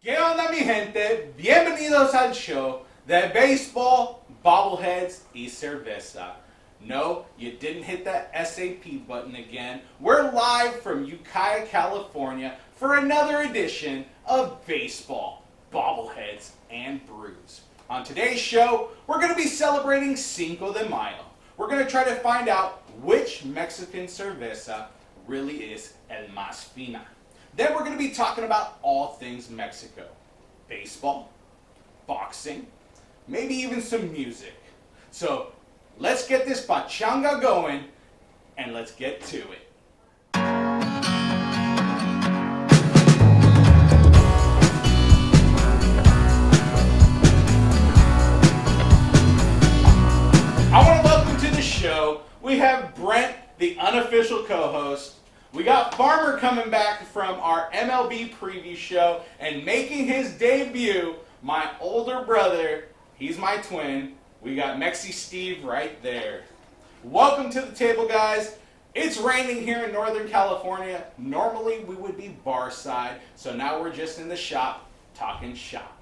¿Qué onda, mi gente? Bienvenidos al show de Baseball, Bobbleheads, y Cerveza. No, you didn't hit that SAP button again. We're live from Ukiah, California for another edition of Baseball, Bobbleheads, and Brews. On today's show, we're going to be celebrating Cinco de Mayo. We're going to try to find out which Mexican cerveza really is el más fina. Then we're going to be talking about all things Mexico. Baseball, boxing, maybe even some music. So let's get this pachanga going and let's get to it. I want to welcome to the show. We have Brent, the unofficial co-host. We got Farmer coming back from our MLB preview show and making his debut, my older brother. He's my twin. We got Mexi Steve right there. Welcome to the table, guys. It's raining here in Northern California. Normally we would be bar side, so now we're just in the shop talking shop.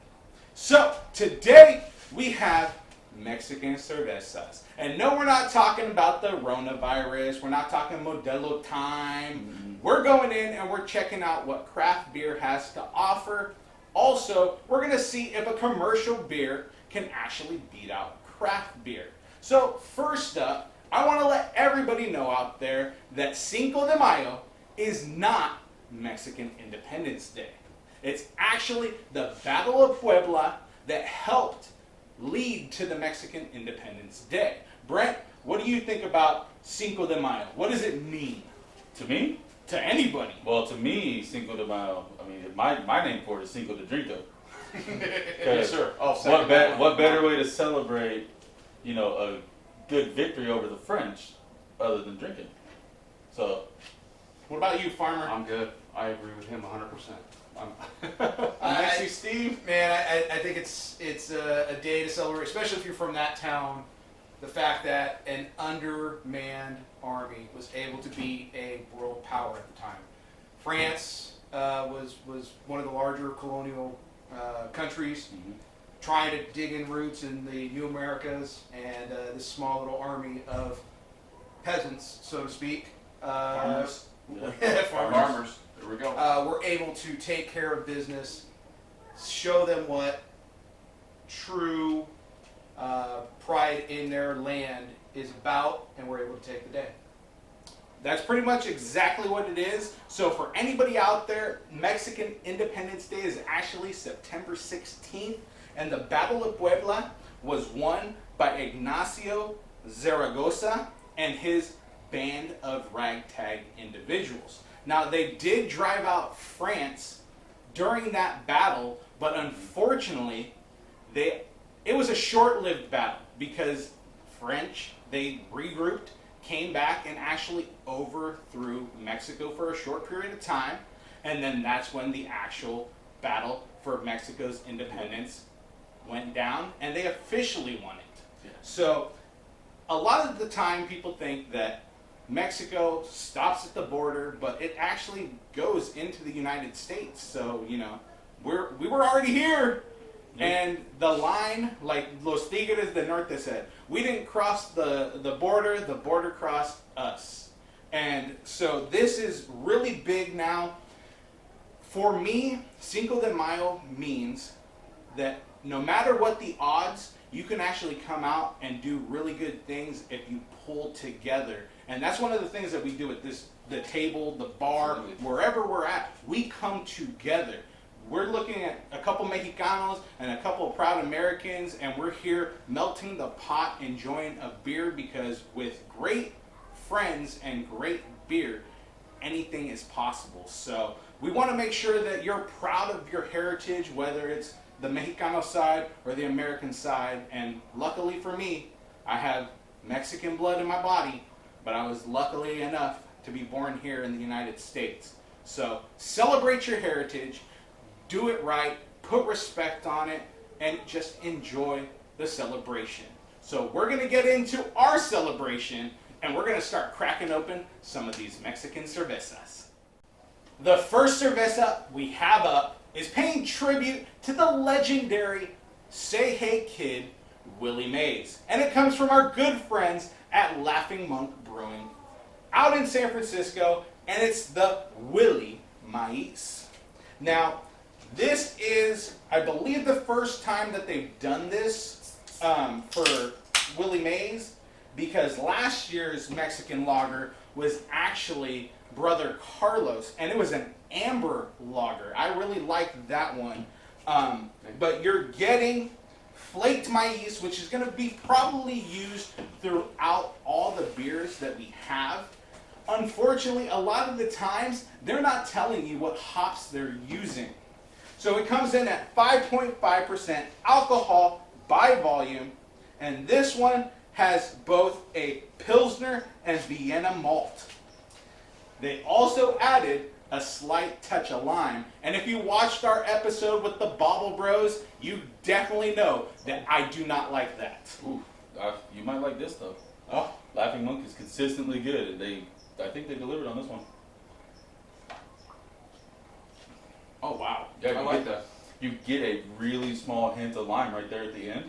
So today we have Mexican cervezas. And no, we're not talking about the coronavirus. We're not talking Modelo time. We're going in and we're checking out what craft beer has to offer. Also, we're going to see if a commercial beer can actually beat out craft beer. So first up, I want to let everybody know out there that Cinco de Mayo is not Mexican Independence Day. It's actually the Battle of Puebla that helped lead to the Mexican Independence Day. Brent, what do you think about Cinco de Mayo? What does it mean? To me? To anybody. Well, to me, Cinco de Mayo, I mean, my name for it is Cinco de Drinko. Yes, sir. Oh, What better way to celebrate, a good victory over the French other than drinking? So, what about you, Farmer? I'm good. I agree with him 100%. Mexi Steve? Man, I think it's a day to celebrate, especially if you're from that town. The fact that an undermanned army was able to be a world power at the time. France was one of the larger colonial countries, trying to dig in roots in the New Americas, and this small little army of peasants, so to speak, Farmers. farmers. There we go. Were able to take care of business, show them what true pride in their land is about, and we're able to take the day. That's pretty much exactly what it is. So for anybody out there, Mexican Independence Day is actually September 16th, and the Battle of Puebla was won by Ignacio Zaragoza and his band of ragtag individuals. Now, they did drive out France during that battle, but unfortunately, it was a short-lived battle because French, they regrouped, came back, and actually overthrew Mexico for a short period of time, and then that's when the actual battle for Mexico's independence went down, and they officially won it. Yeah. So, a lot of the time, people think that Mexico stops at the border, but it actually goes into the United States. So, we were already here. And the line, like Los Tigres del Norte said, we didn't cross the border crossed us. And so this is really big now. For me, Cinco de Mayo means that no matter what the odds, you can actually come out and do really good things if you pull together. And that's one of the things that we do at the table, the bar, wherever we're at. We come together. We're looking at a couple Mexicanos and a couple of proud Americans, and we're here melting the pot, enjoying a beer, because with great friends and great beer, anything is possible. So we want to make sure that you're proud of your heritage, whether it's the Mexicano side or the American side. And luckily for me, I have Mexican blood in my body, but I was luckily enough to be born here in the United States. So celebrate your heritage, do it right, put respect on it, and just enjoy the celebration. So we're going to get into our celebration, and we're going to start cracking open some of these Mexican cervezas. The first cerveza we have up is paying tribute to the legendary Say Hey Kid, Willie Mays. And it comes from our good friends at Laughing Monk Brewing out in San Francisco, and it's the Willie Mays. Now, this is, I believe, the first time that they've done this for Willie Mays, because last year's Mexican lager was actually Brother Carlos, and it was an amber lager. I really liked that one. But you're getting flaked maize, which is going to be probably used throughout all the beers that we have. Unfortunately, a lot of the times, they're not telling you what hops they're using. So it comes in at 5.5% alcohol by volume, and this one has both a Pilsner and Vienna malt. They also added a slight touch of lime, and if you watched our episode with the Bobble Bros, you definitely know that I do not like that. Ooh, you might like this though. Oh, Laughing Monk is consistently good, and I think they delivered on this one. oh wow. Yeah, I like that. You get a really small hint of lime right there at the end,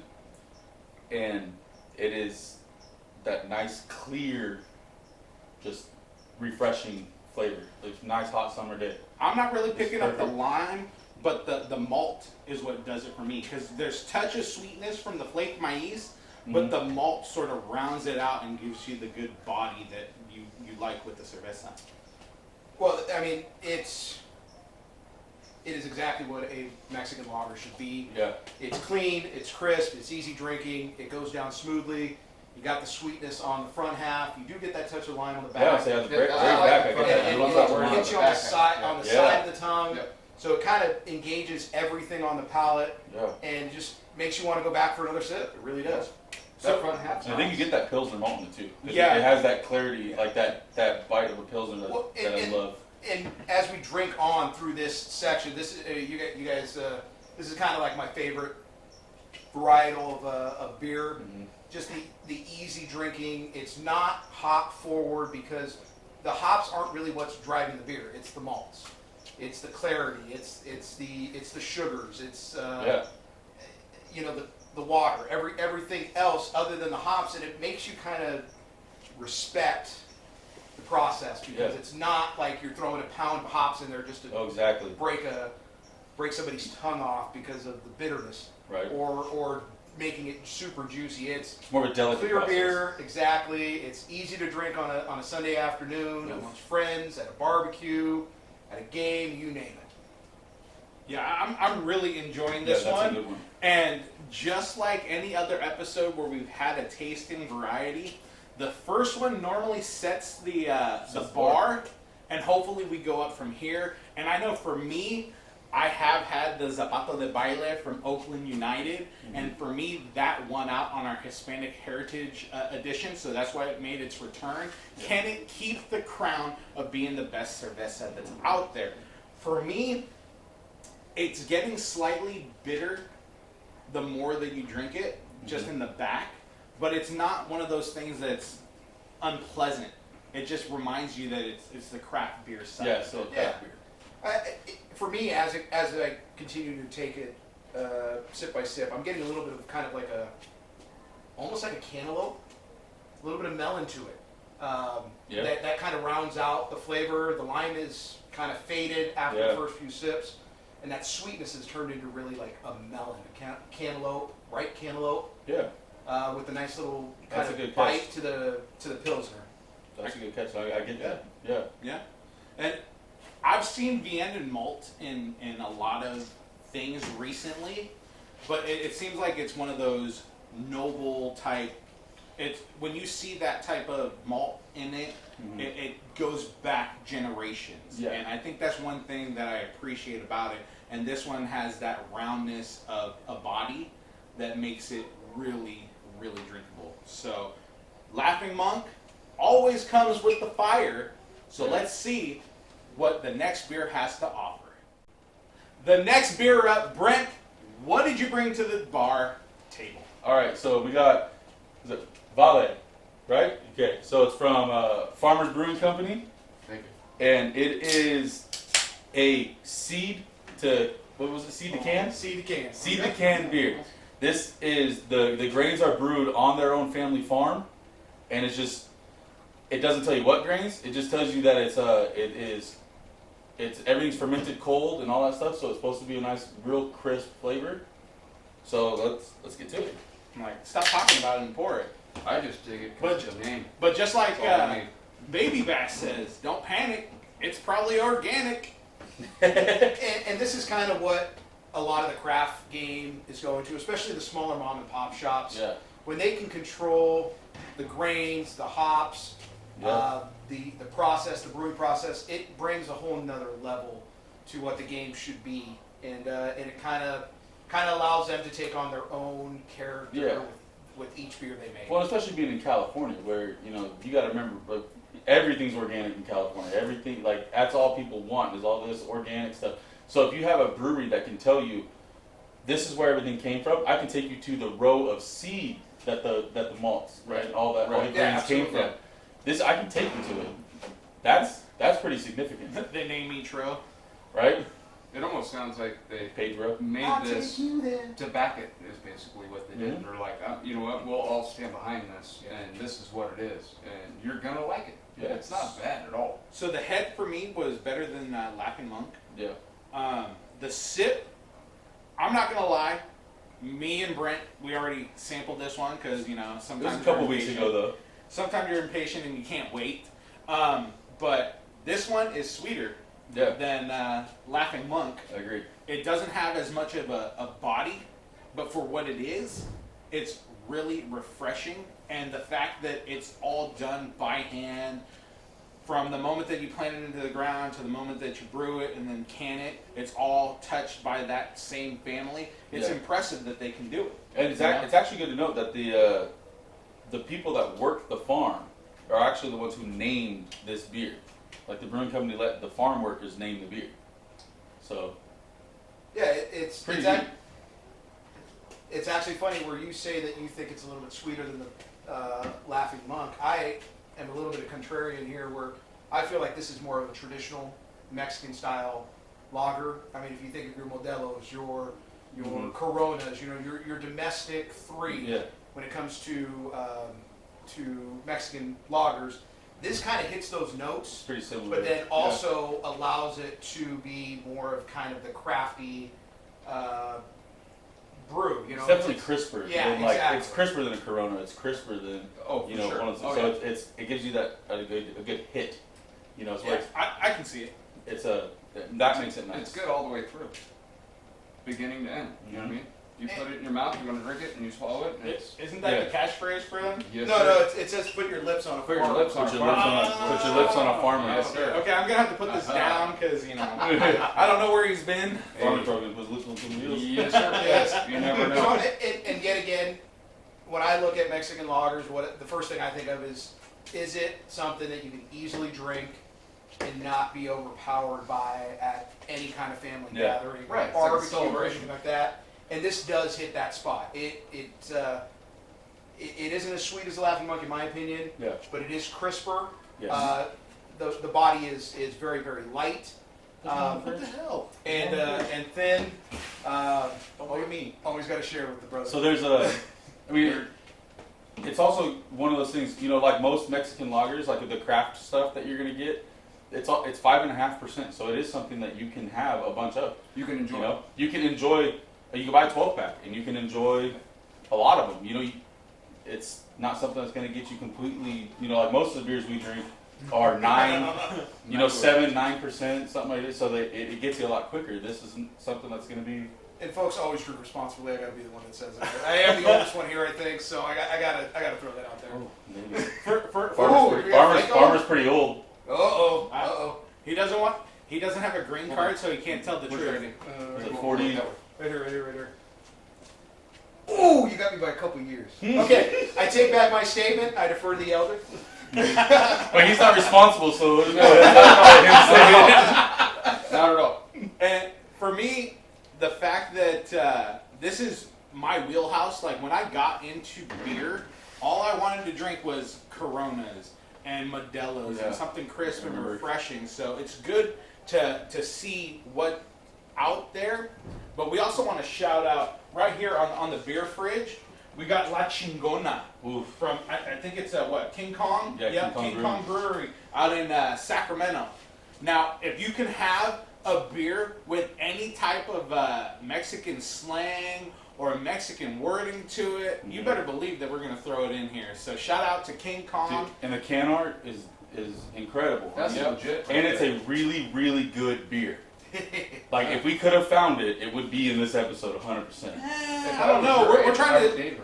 and it is that nice, clear, just refreshing flavor. Like nice hot summer day. I'm not really picking up the perfect. lime, but the malt is what does it for me, because there's touch of sweetness from the flaked maize, but the malt sort of rounds it out and gives you the good body that you like with the cerveza. Well, I mean, it is exactly what a Mexican lager should be. Yeah. It's clean, it's crisp, it's easy drinking, it goes down smoothly. You got the sweetness on the front half. You do get that touch of lime on the Yeah, back. so yeah, the very, Yeah, very I like back. the I front get end. that. And You it, love that it one. hits you on the side, Yeah. on the Yeah. side of the tongue. Yep. So it kind of engages everything on the palate Yeah. and just makes you want to go back for another sip. It really does. That front half. And I think you get that Pilsner malt in it too. 'Cause Yeah. It has that clarity, like that bite of a Pilsner that, Well, that I love. And as we drink on through this section, this is you guys. This is kind of like my favorite varietal of beer. Mhm. Just the easy drinking. It's not hop forward because the hops aren't really what's driving the beer. It's the malts. It's the clarity. It's the sugars. It's Yeah. you know the water. Everything else other than the hops, and it makes you kind of respect the process because Yeah. it's not like you're throwing a pound of hops in there just to Oh, exactly. break somebody's tongue off because of the bitterness, Right. or making it super juicy. It's It's more of a delicate clear process. beer, exactly. It's easy to drink on a Sunday afternoon Yes. amongst friends, at a barbecue, at a game, you name it. Yeah, I'm really enjoying Yeah, this that's one. a good one. And just like any other episode where we've had a tasting variety, the first one normally sets the Sets the bar, and hopefully we go up from here. And I know for me, I have had the Zapato de Baile from Oakland United, and for me, that won out on our Hispanic Heritage edition, so that's why it made its return. Can it keep the crown of being the best cerveza that's out there? For me, it's getting slightly bitter the more that you drink it, just in the back, but it's not one of those things that's unpleasant. It just reminds you that it's the craft beer side. Yeah, so Yeah. craft beer. For me, as I continue to take it sip by sip, I'm getting a little bit of kind of like almost like a cantaloupe, a little bit of melon to it. Yeah. That kind of rounds out the flavor. The lime is kind of faded after Yeah. the first few sips, and that sweetness has turned into really like a melon, a cantaloupe, ripe cantaloupe, Yeah, with a nice little That's kind a of good bite catch. to the pilsner. that's a good catch. I get that. Yeah. Yeah. And I've seen Vienna malt in a lot of things recently, but it seems like it's one of those noble type. It's when you see that type of malt in it, Mhm. it goes back generations. Yeah. And I think that's one thing that I appreciate about it. And this one has that roundness of a body that makes it really, really drinkable. So, Laughing Monk always comes with the fire. So Yeah. let's see what the next beer has to offer. The next beer up, Brent, what did you bring to the bar table? All right, so we got is it Vale, right? Okay, so it's from Farmers Brewing Company, Thank you. and it is a seed to what was it? Seed to can. Seed to can. Seed to can beer. This is the grains are brewed on their own family farm, and it's just it doesn't tell you what grains. It just tells you that it's everything's fermented cold and all that stuff. So it's supposed to be a nice, real crisp flavor. So let's get to it. I'm like, stop talking about it and pour it. I just dig it because of the name. But just like That's all I need. Baby Bass says, don't panic. It's probably organic. And this is kind of what a lot of the craft game is going to, especially the smaller mom and pop shops. Yeah. When they can control the grains, the hops, Yeah. the process, the brewing process, it brings a whole nother level to what the game should be, and it kind of allows them to take on their own character Yeah. with each beer they make. Well, especially being in California, where you got to remember, like, everything's organic in California. Everything, like, that's all people want is all this organic stuff. So if you have a brewery that can tell you this is where everything came from, I can take you to the row of seed that the malts, right, and all the Right. grains Yeah, came absolutely. from. This I can take you to it. That's pretty significant, They name each row. right? It almost sounds like they Pedro. made I'll this take you there. to back it, is basically what they did. Mhm. They're like, you know what, we'll all stand behind this, and this is what it is, and you're gonna like it. Yeah. It's not bad at all. So the head for me was better than Laughing Monk. Yeah. The sip, I'm not gonna lie. Me and Brent, we already sampled this one because It sometimes was a couple you're weeks impatient. ago though. Sometimes you're impatient and you can't wait. But this one is sweeter Yeah. than Laughing Monk. I agree. It doesn't have as much of a body, but for what it is, it's really refreshing. And the fact that it's all done by hand, from the moment that you plant it into the ground to the moment that you brew it and then can it, it's all touched by that same family. It's Yeah. impressive that they can do it. And it's actually good to note that the people that work the farm are actually the ones who named this beer. Like the brewing company let the farm workers name the beer. So Yeah, it's pretty it's, neat. ac- it's actually funny where you say that you think it's a little bit sweeter than the Laughing Monk. I am a little bit of contrarian here, where I feel like this is more of a traditional Mexican style lager. I mean, if you think of your Modelos, your Mhm. Coronas, your domestic three Yeah. when it comes to Mexican lagers, this kind of hits those notes. It's pretty similar. But then also allows it to be more of kind of the crafty brew. It's definitely crisper. Yeah, than, like, exactly. It's crisper than a Corona. It's crisper than Oh, for sure. one of those. Oh, So yeah. it gives you that a good hit. It's Yeah, like I can see it. that makes it nice. It's good all the way through, beginning to end. You know what I mean? You put it in your mouth, you're gonna drink it, and you swallow it. And it's Isn't that Yeah. the catchphrase for them? yes, No, sir. no, it says put your lips on a Put your fork. lips on Put a your lips farm. put your lips on a farmer. Yes, sir. Okay, I'm gonna have to put this down because I don't know where he's been. Farmer program was lips on some wheels. Yes, sir. Yes. You never So, know. and yet again, when I look at Mexican lagers, the first thing I think of is it something that you can easily drink and not be overpowered by at any kind of family Yeah. gathering, Right, it's like a barbecue, or celebration. anything like that? And this does hit that spot. It isn't as sweet as the Laughing Monk in my opinion, Yeah. but it is crisper. Yes. The body is very, very light. What the hell? And thin. Don't look at me. Always got to share with the brother. So there's it's also one of those things, like most Mexican lagers, like the craft stuff that you're gonna get, it's 5.5%. So it is something that you can have a bunch of. You can enjoy. You can enjoy. You can buy a 12 pack and you can enjoy a lot of them. It's not something that's gonna get you completely. Like most of the beers we drink are 7-9%, something like this. So it gets you a lot quicker. This isn't something that's gonna be. And folks, always drink responsibly. I got to be the one that says it. I am the oldest one here, I think. So I gotta throw that out there. Maybe. Farmers. Farmer's pretty old. Uh-oh. He doesn't have a green card, so he can't tell the We're truth. ready. Is it 40? Right here. Ooh, you got me by a couple years. Okay, I take back my statement. I defer to the elder. But he's not responsible, so Not at all. And for me, the fact that this is my wheelhouse, like when I got into beer, all I wanted to drink was Coronas and Modelos Yeah. and something crisp and Remember. refreshing. So it's good to see what out there. But we also want to shout out right here on the beer fridge. We got La Chingona Oof. from I think it's King Kong. Yeah, Yep, King Kong Kong Brewery out in Sacramento. Now, if you can have a beer with any type of Mexican slang or Mexican wording to it, you better believe that we're going to throw it in here. So shout out to King Kong. Dude, and the can art is incredible. That's Yep. legit. And it's a really, really good beer. Like, if we could have found it, it would be in this episode 100%. I don't know. We're trying to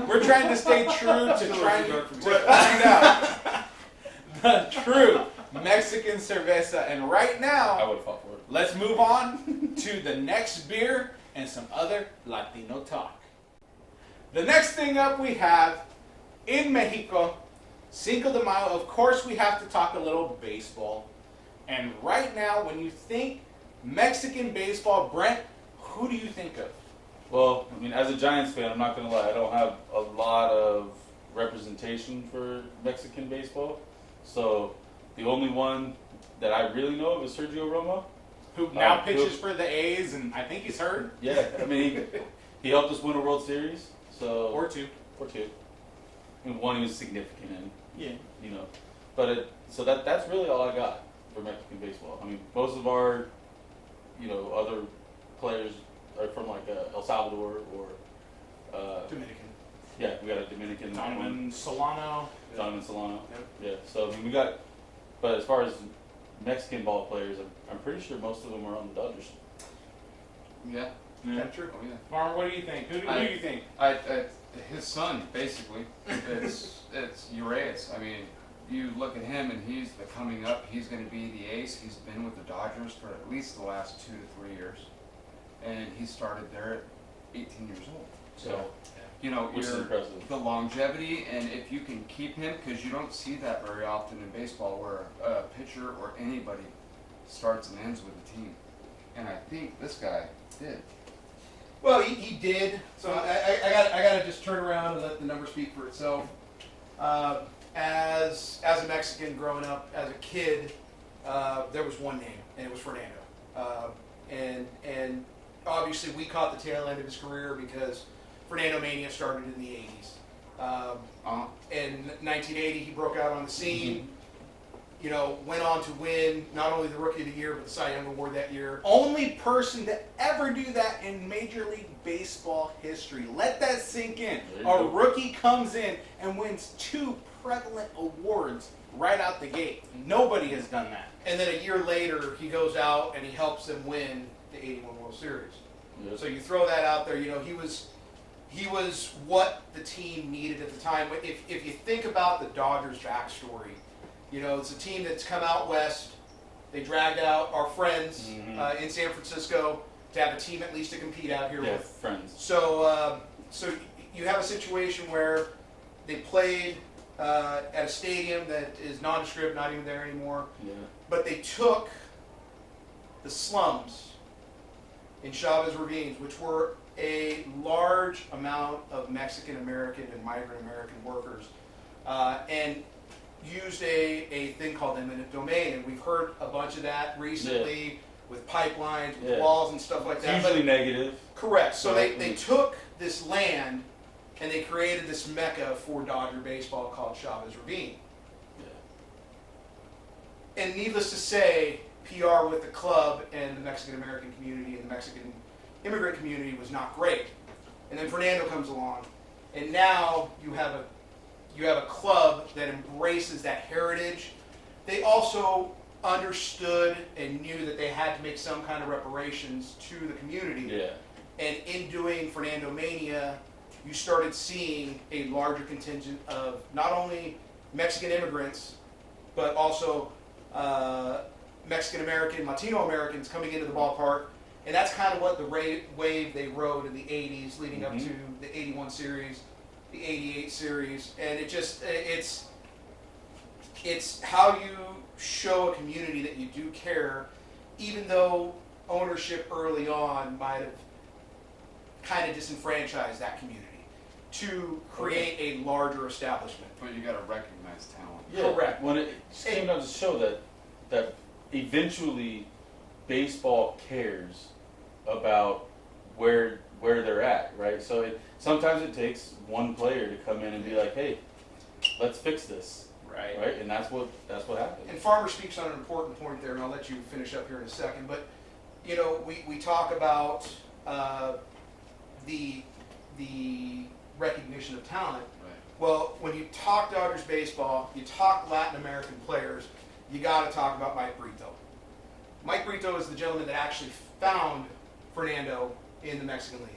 we're trying to stay true to trying to find out the true Mexican cerveza. And right I now, would have fought for it. let's move on to the next beer and some other Latino talk. The next thing up we have in Mexico, Cinco de Mayo. Of course, we have to talk a little baseball. And right now, when you think Mexican baseball, Brent, who do you think of? Well, I mean, as a Giants fan, I'm not going to lie, I don't have a lot of representation for Mexican baseball. So the only one that I really know of is Sergio Romo. Who now pitches for the A's, and I think he's hurt. Yeah, I mean, he helped us win a World Series. So Or two. And one he was significant in, Yeah. you know. But so that's really all I got for Mexican baseball. I mean, most of our, other players are from like El Salvador or Dominican. yeah, we got a Dominican Donovan Solano. Donovan Solano. Yep. Yeah, so I mean, we got. But as far as Mexican ball players, I'm pretty sure most of them are on the Dodgers. Yeah. Yeah. True. Oh yeah. Farmer, what do you think? Who do you think? His son, basically, it's Urias. I mean, you look at him and he's the coming up. He's going to be the ace. He's been with the Dodgers for at least the last 2 to 3 years, and he started there at 18 years old. So, Which is impressive. the longevity, and if you can keep him, because you don't see that very often in baseball, where a pitcher or anybody starts and ends with a team, and I think this guy did. Well, he did. So I got to just turn around and let the number speak for itself. As a Mexican growing up, as a kid, there was one name, and it was Fernando. And obviously we caught the tail end of his career because Fernando Mania started in the 80s. In 1980, he broke out on the scene. Went on to win not only the Rookie of the Year, but the Cy Young Award that year. Only person to ever do that in Major League Baseball history. Let that sink in. There you A go. rookie comes in and wins 2 prevalent awards right out the gate. Nobody has done that. And then a year later, he goes out and he helps them win the 81 World Series. Yeah. So you throw that out there, he was what the team needed at the time. If you think about the Dodgers' backstory, it's a team that's come out west. They dragged out our friends in San Francisco to have a team at least to compete out here Yeah, with. friends. So you have a situation where they played at a stadium that is nondescript, not even there anymore. Yeah. But they took the slums in Chavez Ravines, which were a large amount of Mexican American and migrant American workers, and used a thing called eminent domain. And we've heard a bunch of that recently with pipelines, with Yeah. walls and stuff like It's that. usually But- negative. correct. So Right. they took this land and they created this mecca for Dodger baseball called Chavez Ravine. Yeah. And needless to say, PR with the club and the Mexican American community and the Mexican immigrant community was not great. And then Fernando comes along, and now you have a club that embraces that heritage. They also understood and knew that they had to make some kind of reparations to the community. Yeah. And in doing Fernando Mania, you started seeing a larger contingent of not only Mexican immigrants, but also Mexican American, Latino Americans coming into the ballpark. And that's kind of what the wave they rode in the 80s leading up to the 81 series, the 88 series. And it's how you show a community that you do care, even though ownership early on might have kind of disenfranchised that community, to create a larger establishment. But you got to recognize talent. Yeah. Correct. When it just came down to show that eventually baseball cares about where they're at, right? So sometimes it takes one player to come in and be like, hey, let's fix this, Right. right? And that's what happened. And Farmer speaks on an important point there, and I'll let you finish up here in a second. But you know, we talk about the recognition of talent. Right. Well, when you talk Dodgers baseball, you talk Latin American players, you got to talk about Mike Brito. Mike Brito is the gentleman that actually found Fernando in the Mexican leagues.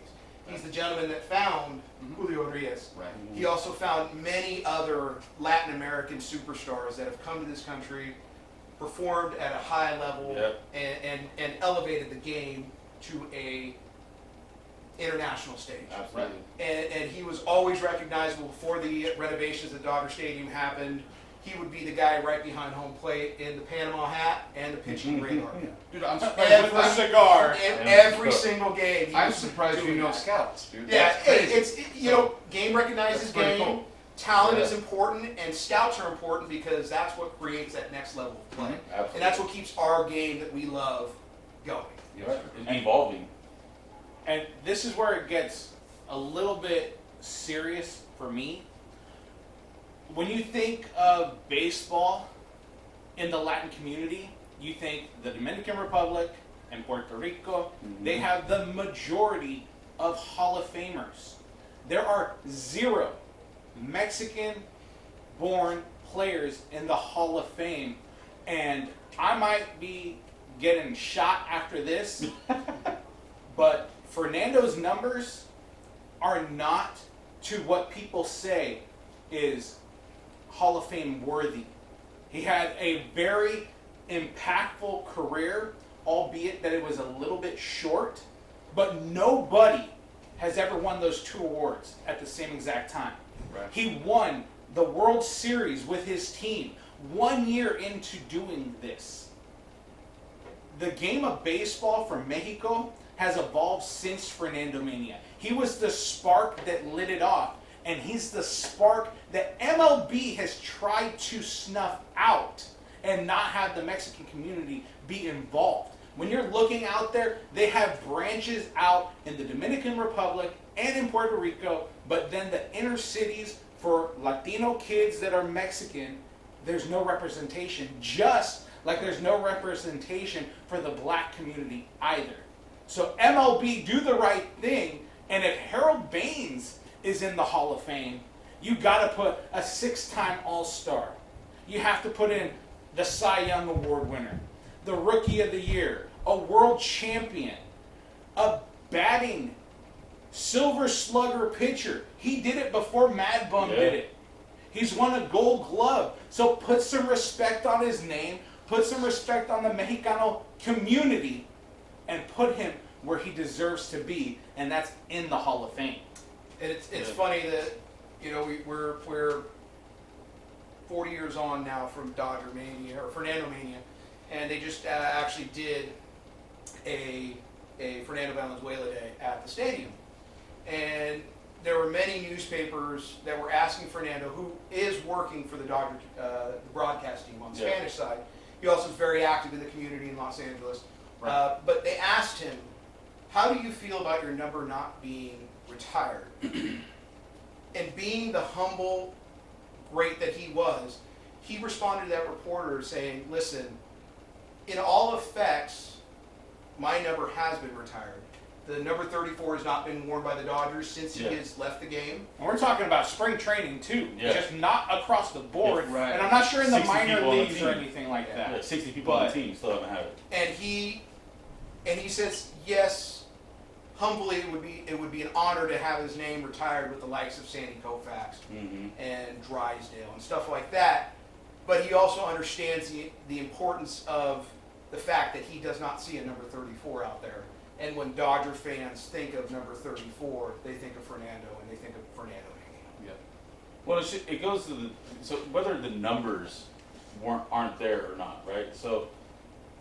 He's the gentleman that found Julio Rodriguez. Right. He also found many other Latin American superstars that have come to this country, performed at a high level, Yep. and elevated the game to a international stage. Absolutely. And he was always recognizable before the renovations at Dodger Stadium happened. He would be the guy right behind home plate in the Panama hat and the pitching radar. Dude, I'm Every surprised. cigar. Every single game. he I'm was surprised you doing know that. scouts, dude. Yeah, That's crazy. game recognizes That's pretty game. cool. Talent Yeah. is important, and scouts are important because that's what creates that next level of play, Absolutely. and that's what keeps our game that we love going. Yes, Right. sir. It's evolving. And this is where it gets a little bit serious for me. When you think of baseball in the Latin community, you think the Dominican Republic and Puerto Rico, they have the majority of Hall of Famers. There are 0 Mexican-born players in the Hall of Fame, and I might be getting shot after this, but Fernando's numbers are not to what people say is Hall of Fame worthy. He had a very impactful career, albeit that it was a little bit short, but nobody has ever won those 2 awards at the same exact time. Right. He won the World Series with his team 1 year into doing this. The game of baseball for Mexico has evolved since Fernando Mania. He was the spark that lit it off, and he's the spark that MLB has tried to snuff out and not have the Mexican community be involved. When you're looking out there, they have branches out in the Dominican Republic and in Puerto Rico, but then the inner cities for Latino kids that are Mexican, there's no representation, just like there's no representation for the black community either. So MLB, do the right thing, and if Harold Baines is in the Hall of Fame, you got to put a 6-time All-Star. You have to put in the Cy Young Award winner, the Rookie of the Year, a World Champion, a batting Silver Slugger pitcher. He did it before Mad Bum did it. He's won a Gold Glove. So put some respect on his name, put some respect on the Mexicano community, and put him where he deserves to be, and that's in the Hall of Fame. And it's funny that we're 40 years on now from Dodger Mania or Fernando Mania, and they just actually did a Fernando Valenzuela Day at the stadium, and there were many newspapers that were asking Fernando, who is working for the Dodger the broadcast team on the Spanish side. He also is very active in the community in Los Angeles. Right. But they asked him, how do you feel about your number not being retired? And being the humble great that he was, he responded to that reporter saying, listen, in all effects, my number has been retired. The number 34 has not been worn by the Dodgers since he has left the game. And we're talking about spring training too, just not across the board. Yeah, right. And I'm not sure in the 60 minor people on the leagues or team. anything like that. Yeah, 60 people on the team still haven't had it. And he says, yes, humbly it would be an honor to have his name retired with the likes of Sandy Koufax and Drysdale and stuff like that. But he also understands the importance of the fact that he does not see a number 34 out there. And when Dodger fans think of number 34, they think of Fernando, and they think of Fernando Mania. Yeah. Well, it goes to so whether the numbers aren't there or not, right? So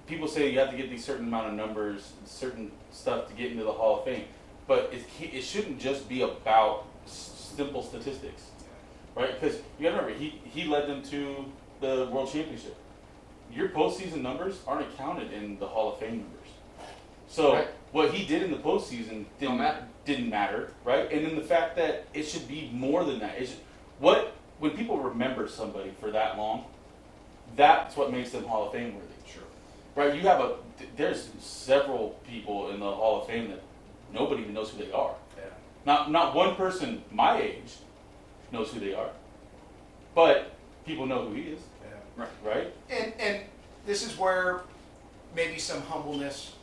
people say you have to get these certain amount of numbers, certain stuff to get into the Hall of Fame, but it shouldn't just be about simple statistics, right? Because you got to remember, he led them to the World Championship. Your postseason numbers aren't counted in the Hall of Fame numbers. So Right. what he did in the postseason didn't matter, right? And then the fact that it should be more than that. When people remember somebody for that long, that's what makes them Hall of Fame worthy. Sure. Right? There's several people in the Hall of Fame that nobody even knows who they are. Yeah. Not one person my age knows who they are, but people know who he is, Yeah. right? And this is where maybe some humbleness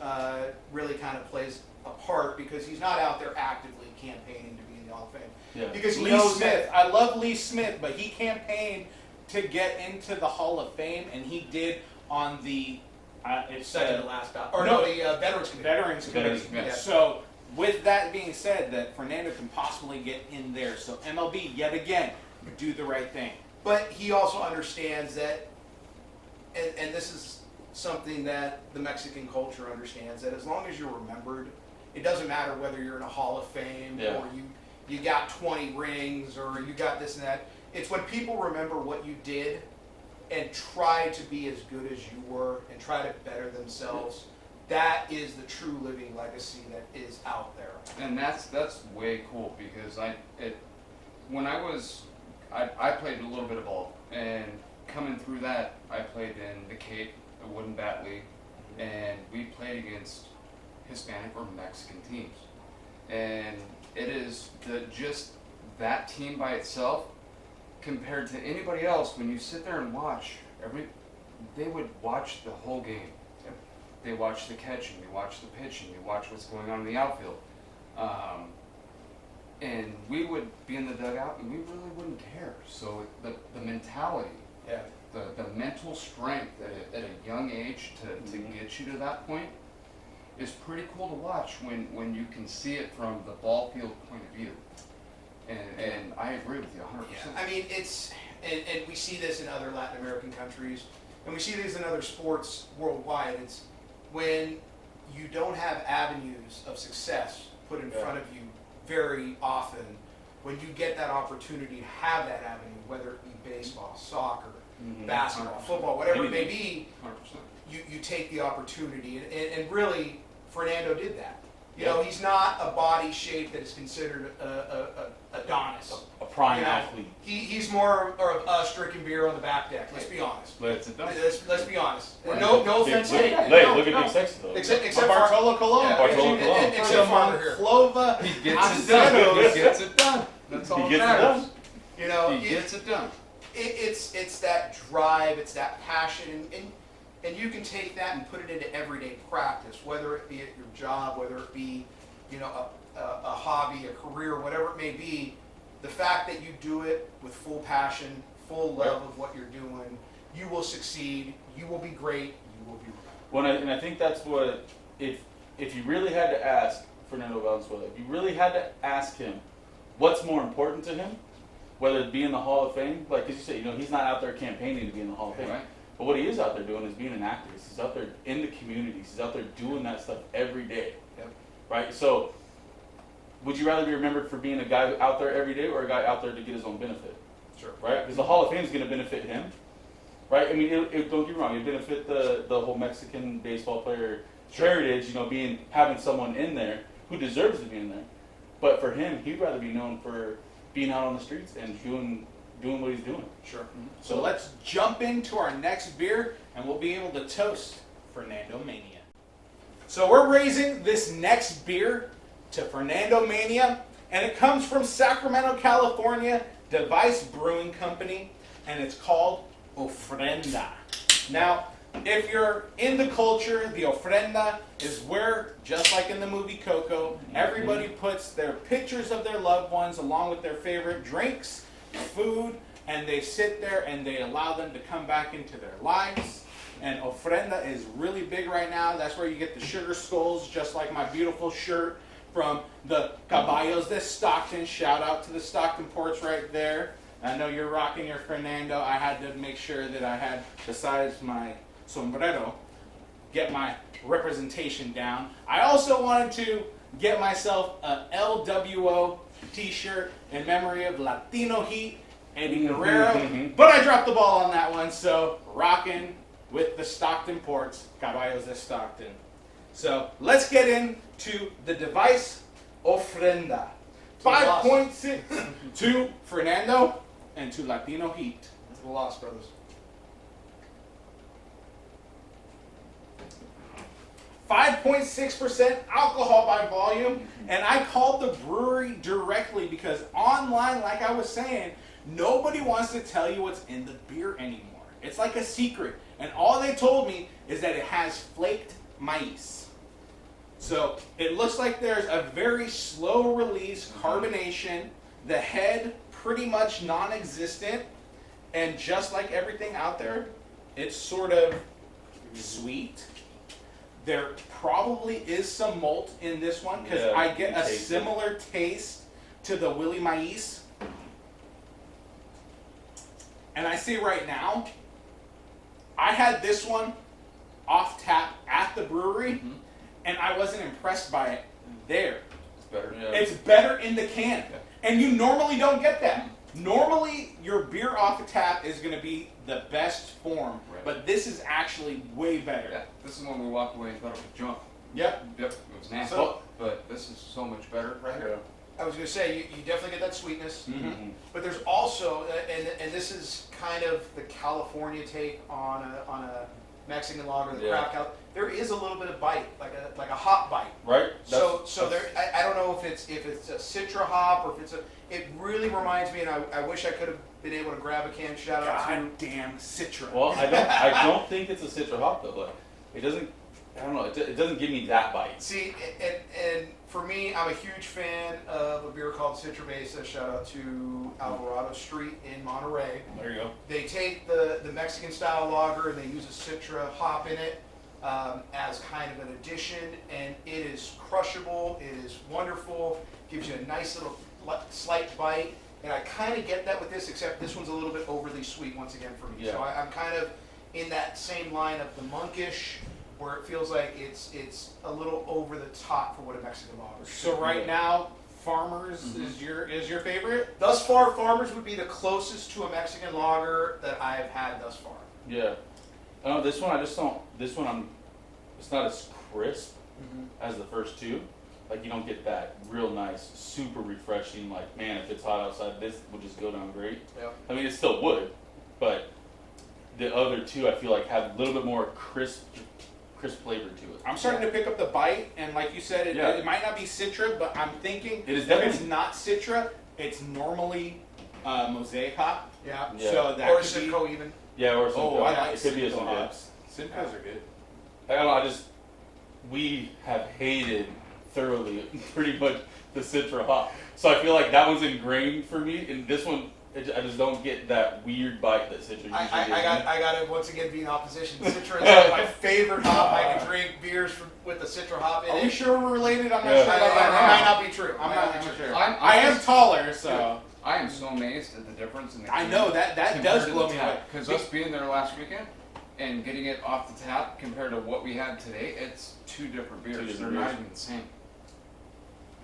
really kind of plays a part, because he's not out there actively campaigning to be in the Hall of Fame. Yeah. Because he Lee knows Smith. that. I love Lee Smith, but he campaigned to get into the Hall of Fame, and he did on the it's Second to last ballot. Or no, the Veterans Committee. Veterans Committee. Veterans Committee. So, with that being said, that Fernando can possibly get in there. So MLB, yet again, do the right thing. But he also understands that, and this is something that the Mexican culture understands, that as long as you're remembered, it doesn't matter whether you're in a Hall of Fame Yeah. or you got 20 rings or you got this and that. It's when people remember what you did and try to be as good as you were and try to better themselves. That is the true living legacy that is out there. And that's way cool, because I played a little bit of ball, and coming through that, I played in the Cape, the Wooden Bat League, and we played against Hispanic or Mexican teams. And it is just that team by itself, compared to anybody else. When you sit there and watch, they would watch the whole game. They watch the catching, they watch the pitching, they watch what's going on in the outfield. And we would be in the dugout and we really wouldn't care. So the mentality, Yeah. the mental strength at a young age to get you to that point is pretty cool to watch when you can see it from the ball field point of view. And I agree with you 100%. Yeah, I mean, and we see this in other Latin American countries, and we see this in other sports worldwide. It's when you don't have avenues of success put in front of you very often, when you get that opportunity to have that avenue, whether it be baseball, soccer, basketball, 100%. football, whatever it may be, 100%. you take the opportunity. And really, Fernando did that. You know, he's not a body shape that is considered a Adonis. A prime You know, athlete. He's more of us drinking beer on the back deck. Let's be honest. Let's Let's be honest. Right. No offense. Look to at Big Sexy though. Except Bartolo Colon. Yeah, Bartolo Colon. Except Farmer here. Clova. He gets it done. He gets it done. That's all He that gets it matters. done. You know, He gets it done. it's that drive, it's that passion, and you can take that and put it into everyday practice, whether it be at your job, whether it be, you know, a hobby, a career, whatever it may be. The fact that you do it with full passion, full love of what you're doing, you will succeed. You will be great. You will be remembered. And I think that's what, if you really had to ask Fernando Valenzuela, if you really had to ask him what's more important to him, whether it be in the Hall of Fame, like, because you said, you know, he's not out there campaigning to be in the Hall of Fame. Right. But what he is out there doing is being an activist. He's out there in the communities. He's out there doing that stuff every day. Yep. Right? So, would you rather be remembered for being a guy out there every day or a guy out there to get his own benefit? Sure. Right? Because the Hall of Fame is going to benefit him. Right? I mean, don't get me wrong. It benefit the whole Mexican baseball player heritage, you know, having someone in there who deserves to be in there. But for him, he'd rather be known for being out on the streets and doing what he's doing. Sure. So let's jump into our next beer, and we'll be able to toast Fernando Mania. So we're raising this next beer to Fernando Mania, and it comes from Sacramento, California, Device Brewing Company, and it's called Ofrenda. Now, if you're in the culture, the ofrenda is where, just like in the movie Coco, everybody puts their pictures of their loved ones along with their favorite drinks, food, and they sit there and they allow them to come back into their lives. And ofrenda is really big right now. That's where you get the sugar skulls, just like my beautiful shirt from the Caballos de Stockton. Shout out to the Stockton Ports right there. I know you're rocking your Fernando. I had to make sure that I had, besides my sombrero, get my representation down. I also wanted to get myself a LWO t-shirt in memory of Latino Heat, Eddie Guerrero, but I dropped the ball on that one, so rocking with the Stockton Ports, Caballos de Stockton. So let's get into the device ofrenda. 5.6 to Fernando and to Latino Heat. To the Lost Brothers. 5.6% alcohol by volume, and I called the brewery directly because online, like I was saying, nobody wants to tell you what's in the beer anymore. It's like a secret, and all they told me is that it has flaked maize. So it looks like there's a very slow release carbonation, the head pretty much non-existent, and just like everything out there, it's sort of sweet. There probably is some malt in this one because Yeah, I get you a taste it. similar taste to the Willy Maíz. And I see right now, I had this one off tap at the brewery, and I wasn't impressed by it there. It's better. Yeah. It's better in the can. And you normally don't get that. Normally, your beer off the tap is going to be the best form, Right. but this is actually way better. Yeah, this is when we walked away and thought it was junk. Yep. Yep, it was nasty. So- but this is so much better right here. I was going to say, you definitely get that sweetness. Mhm. But there's also, and this is kind of the California take on a Mexican lager, the Yeah. craft Cal. There is a little bit of bite, like a hop bite. Right. So there, I don't know if it's a Citra hop or if it's a. It really reminds me, and I wish I could have been able to grab a can. Shout out to. God damn Citra. Well, I don't think it's a Citra hop though. Like, it doesn't. I don't know. It doesn't give me that bite. See, and for me, I'm a huge fan of a beer called Cerveza. Shout out to Alvarado Street in Monterey. There you go. They take the Mexican style lager and they use a Citra hop in it as kind of an addition, and it is crushable. It is wonderful. Gives you a nice little slight bite, and I kind of get that with this, except this one's a little bit overly sweet once again for me. Yeah. So I'm kind of in that same line of the monkish, where it feels like it's a little over the top for what a Mexican lager is. So right now, Farmers is your favorite? Thus far, Farmers would be the closest to a Mexican lager that I have had thus far. Yeah. This one I just don't. This one it's not as crisp as the first two. Like you don't get that real nice, super refreshing. Like man, if it's hot outside, this would just go down great. Yep. I mean, it still would, but the other two I feel like have a little bit more crisp flavor to it. I'm starting to pick up the bite, and like you said, Yeah. it might not be Citra, but I'm thinking It is if definitely- it's not Citra, it's normally Mosaic hop. Yeah. Yeah. So that Or could be. Simcoe even. Yeah, or something. Oh, I like it could be a Simcoe Simcoe. hops. Simcoes are good. I don't know. We have hated thoroughly pretty much the Citra hop. So I feel like that one's ingrained for me, and this one, I just don't get that weird bite that Citra usually gives me. I got to once again be in opposition. Citra is like my favorite hop. I can drink beers with the Citra hop in Are it. we sure we're related? I'm not Yeah. sure. It might not be true. I'm not sure. I'm- I am taller, so I am so amazed at the difference in the I know that does blow me away. Because us being there last weekend and getting it off the tap compared to what we had today, it's two different beers. different They're not beers. even the same.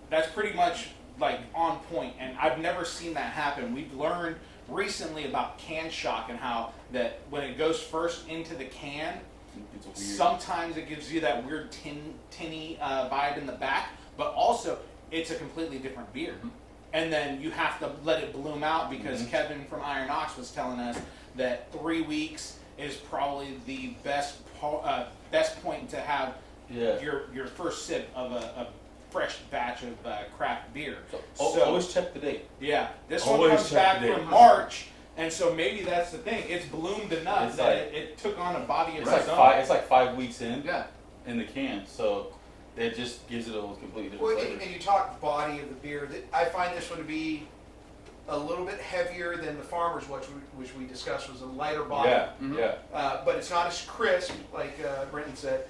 That's pretty much like on point, and I've never seen that happen. We've learned recently about can shock and how that when it goes first into the can, It's a weird. sometimes it gives you that weird tinny vibe in the back, but also it's a completely different beer. And then you have to let it bloom out because Kevin from Iron Ox was telling us that 3 weeks is probably the best point to have Yeah. your first sip of a fresh batch of craft beer. So always check the date. Yeah, this one Always comes check back the date. from March, and so maybe that's the thing. It's bloomed enough It's that like- it took on a body of It's like its own. five. It's like 5 weeks in Yeah. in the can, so it just gives it a whole completely different Well, flavor. and you talk body of the beer. I find this one to be a little bit heavier than the Farmer's, which we discussed was a lighter body. Yeah, Mhm. yeah. But it's not as crisp like Brent said.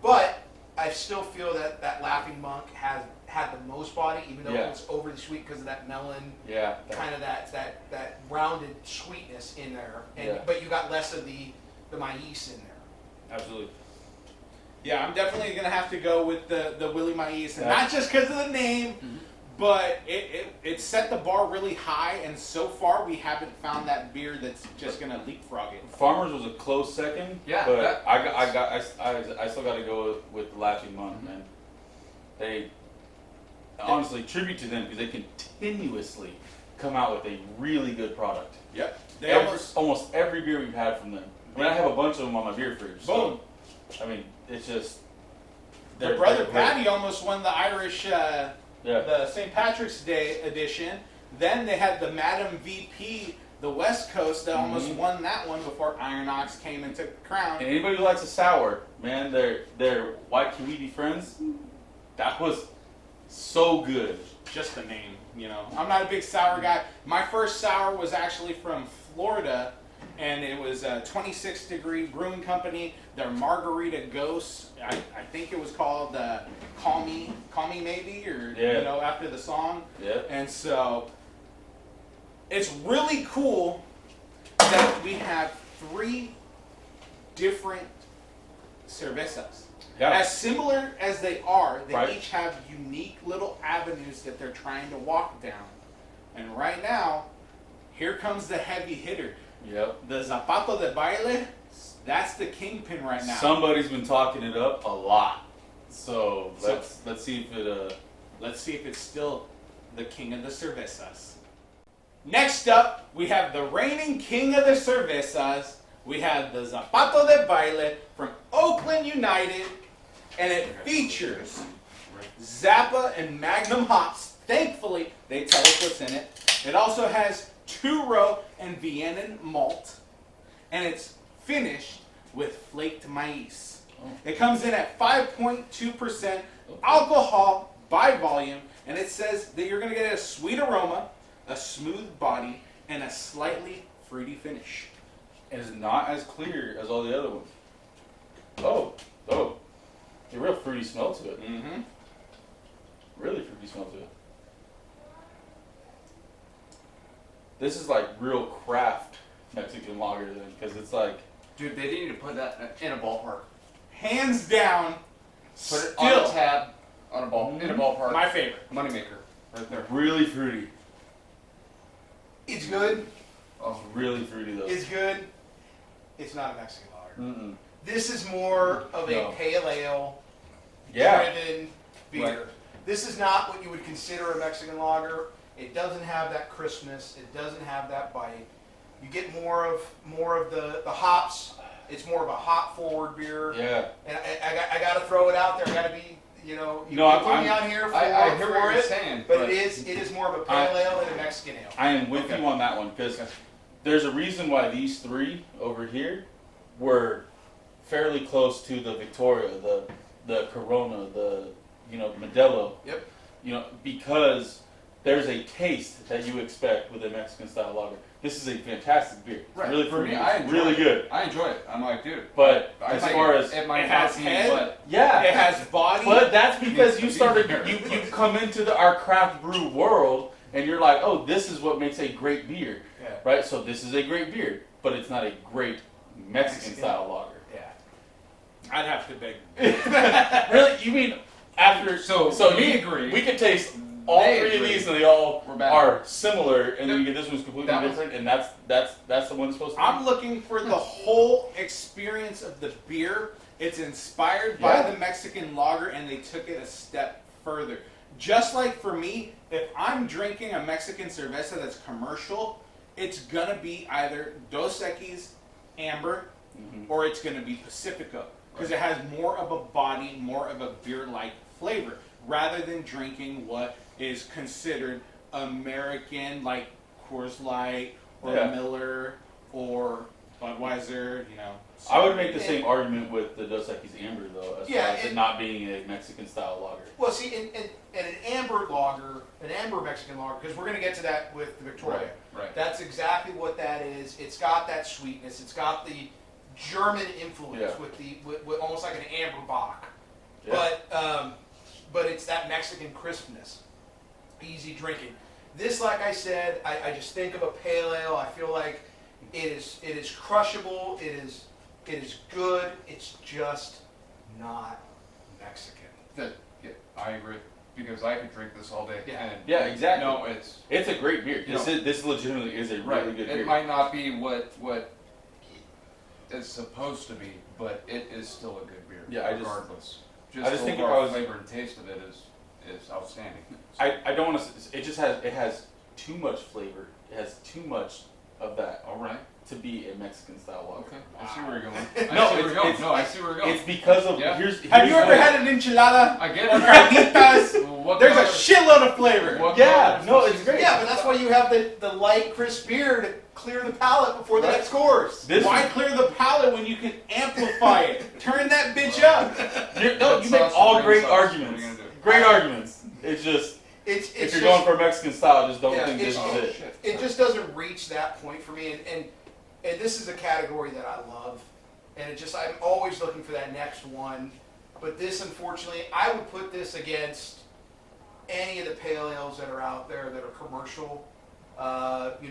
But I still feel that Laughing Monk has had the most body, even though Yeah. it's overly sweet because of that melon, Yeah. kind of that rounded sweetness in there. And Yeah. but you got less of the maíz in there. Absolutely. Yeah, I'm definitely gonna have to go with the Willy Maíz, and Yeah. not just because of the name, but it set the bar really high, and so far we haven't found that beer that's just gonna leapfrog it. Farmers was a close second. Yeah, but that- I still got to go with Laughing Monk, man. They honestly tribute to them because they continuously come out with a really good product. Yep. They Almost every beer we've had from them. I mean, I have a bunch of them on my beer fridge. boom. So, I mean, it's just Their brother they're great. Patty almost won the Irish, the St. Patrick's Day edition. Then they had the Madam VP, the West Coast, that almost won that one before Iron Ox came and took the crown. And anybody who likes a sour, man, their white Kiwi friends, that was so good. Just the name, you know. I'm not a big sour guy. My first sour was actually from Florida, and it was a 26 Degree Brewing Company. Their Margarita Ghost, I think it was called Call Me Maybe, or you know, after the song. Yeah. And so it's really cool that we have 3 different cervezas. Yeah. As similar as they are, they Right. each have unique little avenues that they're trying to walk down. And right now, here comes the heavy hitter. Yep. The Zapato de Baile, that's the kingpin right now. Somebody's been talking it up a lot. So let's see if it Let's see if it's still the king of the cervezas. Next up, we have the reigning king of the cervezas. We have the Zapato de Baile from Oakland United, and it features Zappa and Magnum hops. Thankfully, they tell us what's in it. It also has 2-row and Vienna malt, and it's finished with flaked maize. It comes in at 5.2% alcohol by volume, and it says that you're going to get a sweet aroma, a smooth body, and a slightly fruity finish. is not as clear as all the other ones. Oh, a real fruity smell to it. Mm-hmm. Really fruity smell to it. This is like real craft Mexican lager then, because it's like, Dude, they need to put that in a ballpark. Hands down, Put it still on a tab, on a ball, in a ballpark. my favorite. Moneymaker, right there. really fruity. It's good. Oh, Really fruity though. It's good. It's not a Mexican lager. Mm-mm. This is more of a No. pale ale Yeah. driven beer. This is not what you would consider a Mexican lager. It doesn't have that crispness. It doesn't have that bite. You get more of the hops. It's more of a hop forward beer. Yeah. And I got to throw it out there. I got to be, you know, you No, put me on here for, I hear for what you're it. saying, But it is more of a pale ale and a Mexican ale. I am with Okay. you on that one because there's a reason why these 3 over here were fairly close to the Victoria, the Corona, the Modelo. Yep. Because there's a taste that you expect with a Mexican style lager. This is a fantastic beer. It's really For fruity. me, I It's enjoy really it. good. I enjoy it. I'm like, dude. But I as might- far as it might it has not be, head. but yeah, It has body. but that's because you started, you've come into our craft brew world, and you're like, oh, this is what makes a great beer, Yeah. right? So this is a great beer, but it's not a great Mexican style lager. Yeah. I'd have to beg. Really? You mean after? So we agree. We could taste all They 3 of agree. these, and they all We're back. are similar, and then you get this one's completely That one's- different, and that's the one that's supposed to be. I'm looking for the whole experience of the beer. It's inspired by Yeah. the Mexican lager, and they took it a step further. Just like for me, if I'm drinking a Mexican cerveza that's commercial, it's gonna be either Dos Equis Amber or it's gonna be Pacifico because it has more of a body, more of a beer-like flavor, rather than drinking what is considered American, like Coors Light or Yeah. Miller or Budweiser. I would make the same argument with the Dos Equis Amber though, as Yeah, far as it- it not being a Mexican style lager. Well, see, in an amber lager, an amber Mexican lager, because we're going to get to that with the Victoria. Right. That's exactly what that is. It's got that sweetness. It's got the German influence Yeah. with almost like an amber bock. Yeah. But it's that Mexican crispness, easy drinking. This, like I said, I just think of a pale ale. I feel like it is crushable. It is good. It's just not Mexican. Yeah, I agree. because I could drink this all day. Yeah. And Yeah, exactly. No, It's a great beer. You know, This legitimately is a really good It beer. might not be what it's supposed to be, but it is still a good beer. Yeah, regardless. I just the think if overall I was- flavor and taste of it is outstanding. I don't want to. It has too much flavor. It has too much of that All right. to be a Mexican style lager. Okay. I see where you're going. No, I see where you're going. it's- No, I see where you're going. It's because of Yeah. here's Have you ever what- had an enchilada I get or it. carnitas? What There's a color- shitload of flavor. what Yeah, color- no, it's great. Yeah, but that's why you have the light, crisp beer to clear the palate before the Right. next course. This Why clear the palate when you can amplify it? Turn that bitch up. you Red make sauce all or green great sauce? What are arguments. you gonna do? Great arguments. It's just It's if you're just, going for a Mexican style, just don't Yeah, think this it's- is it. Shit. it just doesn't reach that point for me, and this is a category that I love, and I'm always looking for that next one. But this, unfortunately, I would put this against any of the pale ales that are out there that are commercial.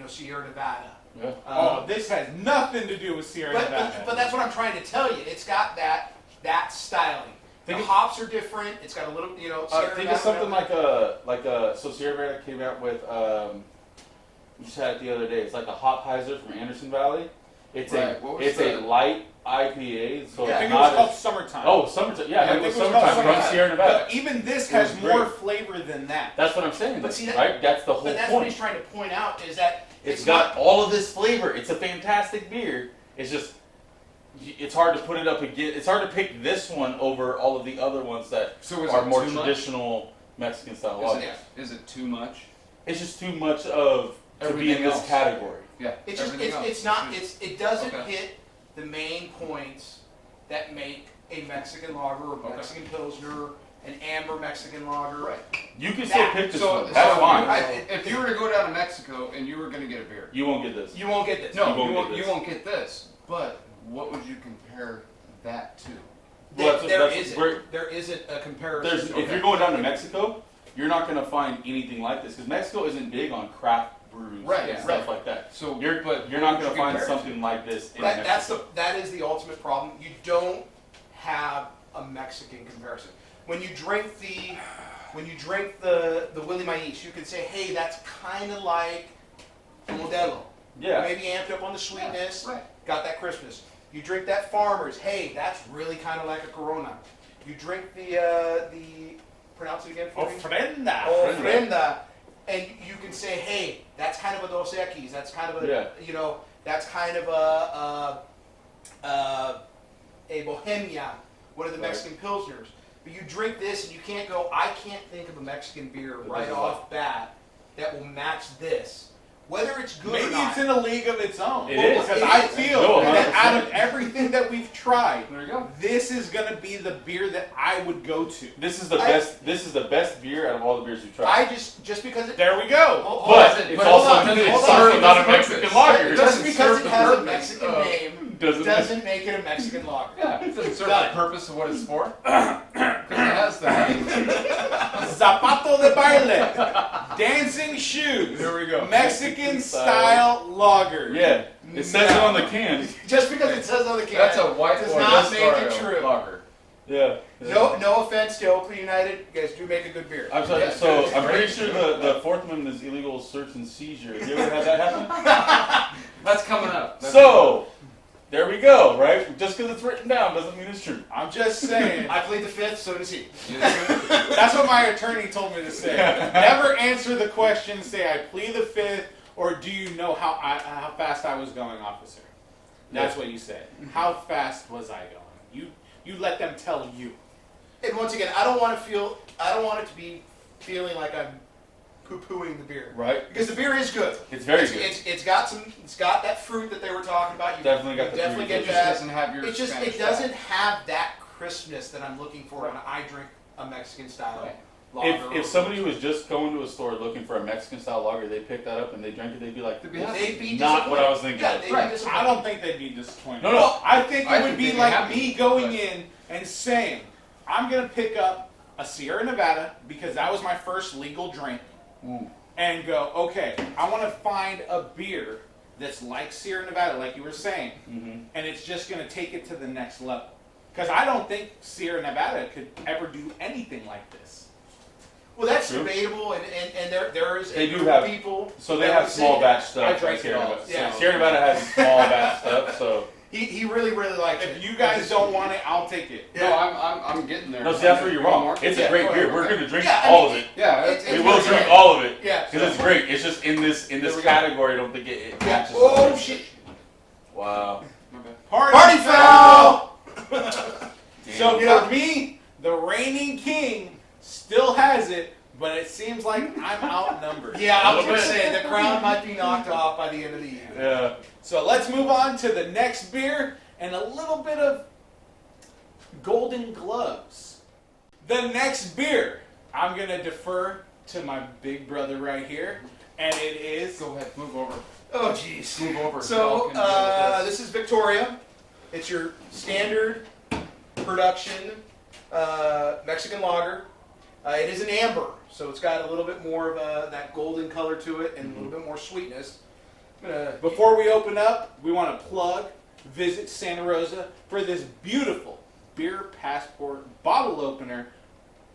Sierra Nevada. Yeah. Oh, this has nothing to do with Sierra Nevada. But that's what I'm trying to tell you. It's got that styling. The Think of- hops are different. It's got a little, Sierra Think Nevada. of something so Sierra Nevada came out with we just had it the other day. It's like a Hopheiser from Anderson Valley. It's Right, what was a the- light IPA, so I it's think it not was called as, Summertime. oh summertime. Yeah, I think it was called summertime from Summertime. Sierra Nevada. But even this It was has more great. flavor than that. That's what I'm saying. But see that- right? That's the whole But that's what point. he's trying to point out is that It's not got all of this flavor. It's a fantastic beer. It's just, it's hard to put it up again. It's hard to pick this one over all of the other ones that So is are it more too much? traditional Mexican style Is lagers. is it too much? It's just too much of to be Everything in this else. category. Yeah. It's just everything else. it's not Just- it doesn't Okay. hit the main points that make a Mexican lager or Okay. Mexican Pilsner, an amber Mexican lager. Right. You can still That- pick this So, one. That's so fine. if you were to go down to Mexico and you were going to get a beer, You won't get this. You won't get this. no, You won't you get won't, this. you won't get this. But what would you compare that to? Well, that's- There that's isn't. where- There isn't a comparison. If you're going down to Mexico, you're not going to find anything like this because Mexico isn't big on craft brews Right, and yeah. stuff like that. So You're but not what would going you to find compare it to? something like this in That Mexico. is the ultimate problem. You don't have a Mexican comparison. When you drink the Willy Maíz, you can say, hey, that's kind of like the Modelo. Yeah. Maybe amped up on the sweetness, Yeah, right. got that crispness. You drink that Farmer's, hey, that's really kind of like a Corona. You drink the pronounce it again for me. Ofrenda. Ofrenda, and you can say, hey, that's kind of a Dos Equis. That's kind of a, Yeah. that's kind of a Bohemia, one of the Right. Mexican Pilsners. But you drink this and you can't go, I can't think of a Mexican beer That right doesn't off bat that will match this. Whether it's good Maybe or not. it's in a league of its own. It is. Because It I is. feel No, that 100%. out of everything that we've tried, There you go. this is going to be the beer that I would go to. This is the I- best. This is the best beer out of all the beers we've tried. I just because it There we go. hold But on, it's but also hold on, it's hold on, certainly it not a doesn't Mexican purpose. lager. It just doesn't because serve it the has a purpose Mexican of- name Doesn't- doesn't make it a Mexican lager. Yeah, it doesn't serve Done. the purpose of what it's for. Because it has the name. Zapato de baile. Dancing shoes. There we go. Mexican style lager. Yeah, it says it on the can. Just because it says on the can That's a white does boy not make it style true. lager. Yeah. No offense to Oakland United, you guys do make a good beer. I'm sorry, Yeah, so it's I'm pretty great. sure the Fourth Amendment is illegal search and seizure. Have you ever had that happen? That's coming up. That's So, there we go, right? Just because it's written down doesn't mean it's true. I'm just saying. I plead the fifth, so does he. That's what my attorney told me to say. Never answer the question. Say I plead the fifth, or do you know how fast I was going, officer? That's what you said. How fast was I going? You let them tell you. And once again, I don't want it to be feeling like I'm poo-pooing the beer. Right? Because the beer is good. It's very It's- good. It's got that fruit that they were talking about. You Definitely got the definitely fruit. It get just that. doesn't have your Spanish It doesn't have that crispness that I'm looking for when I drink a Mexican style Right. lager. If somebody who was just going to a store looking for a Mexican style lager, they picked that up and they drank it, they'd be like, They'd be happy. they'd be not what I was disappointed. thinking Yeah, of. they'd Right. be disappointed. I don't think they'd be disappointed. No, no. I think I it would think be they'd be like happy, me going but- in and saying, I'm going to pick up a Sierra Nevada because that was my first legal drink and go, okay, I want to find a beer that's like Sierra Nevada, like you were saying, and it's just going to take it to the next level. Because I don't think Sierra Nevada could ever do anything like this. Well, that's True. debatable, and there is They a do group have- of people. So they that have would small say batch that. stuff. I like drank it Sierra all. Nevada. Yeah. So Sierra Nevada has small batch stuff. So He really likes it. If you guys don't want it, I'll take it. No, I'm getting there. no, see, that's where you're wrong. It's a Yeah, great go beer. ahead. We're gonna drink Yeah, I all mean, of it. Yeah, It's We will really drink great. all of it Yeah. because it's great. It's just in this There we go. category. I don't think it Yeah. matches. Oh shit! Wow. My bad. Party foul! So Yeah. for me, the reigning king still has it, but it seems like I'm outnumbered. Yeah, I was Little gonna bit. say the crown might be knocked off by the end of the year. Yeah. So let's move on to the next beer and a little bit of golden gloves. The next beer, I'm gonna defer to my big brother right here, and it is Go ahead, move over. Oh jeez. Move over. So Y'all can deal with this is Victoria. It's your standard production Mexican lager. It is an amber, so it's got a little bit more of that golden color to it and a little bit more sweetness. I'm gonna, Before we open up, we want to plug Visit Santa Rosa for this beautiful beer passport bottle opener